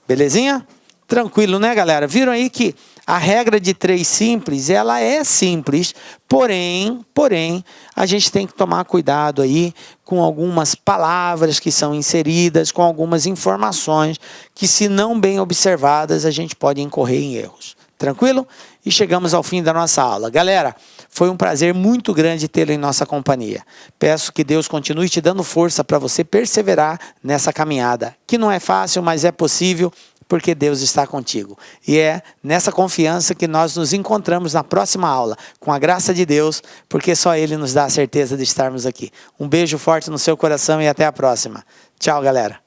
Belezinha? Tranquilo, né, galera? Viram aí que a regra de 3 simples, ela é simples, porém, a gente tem que tomar cuidado aí com algumas palavras que são inseridas, com algumas informações que, se não bem observadas, a gente pode incorrer em erros. Tranquilo? E chegamos ao fim da nossa aula. Galera, foi um prazer muito grande tê-lo em nossa companhia. Peço que Deus continue te dando força para você perseverar nessa caminhada, que não é fácil, mas é possível, porque Deus está contigo. E é nessa confiança que nós nos encontramos na próxima aula, com a graça de Deus, porque só Ele nos dá a certeza de estarmos aqui. Um beijo forte no seu coração e até a próxima. Tchau, galera.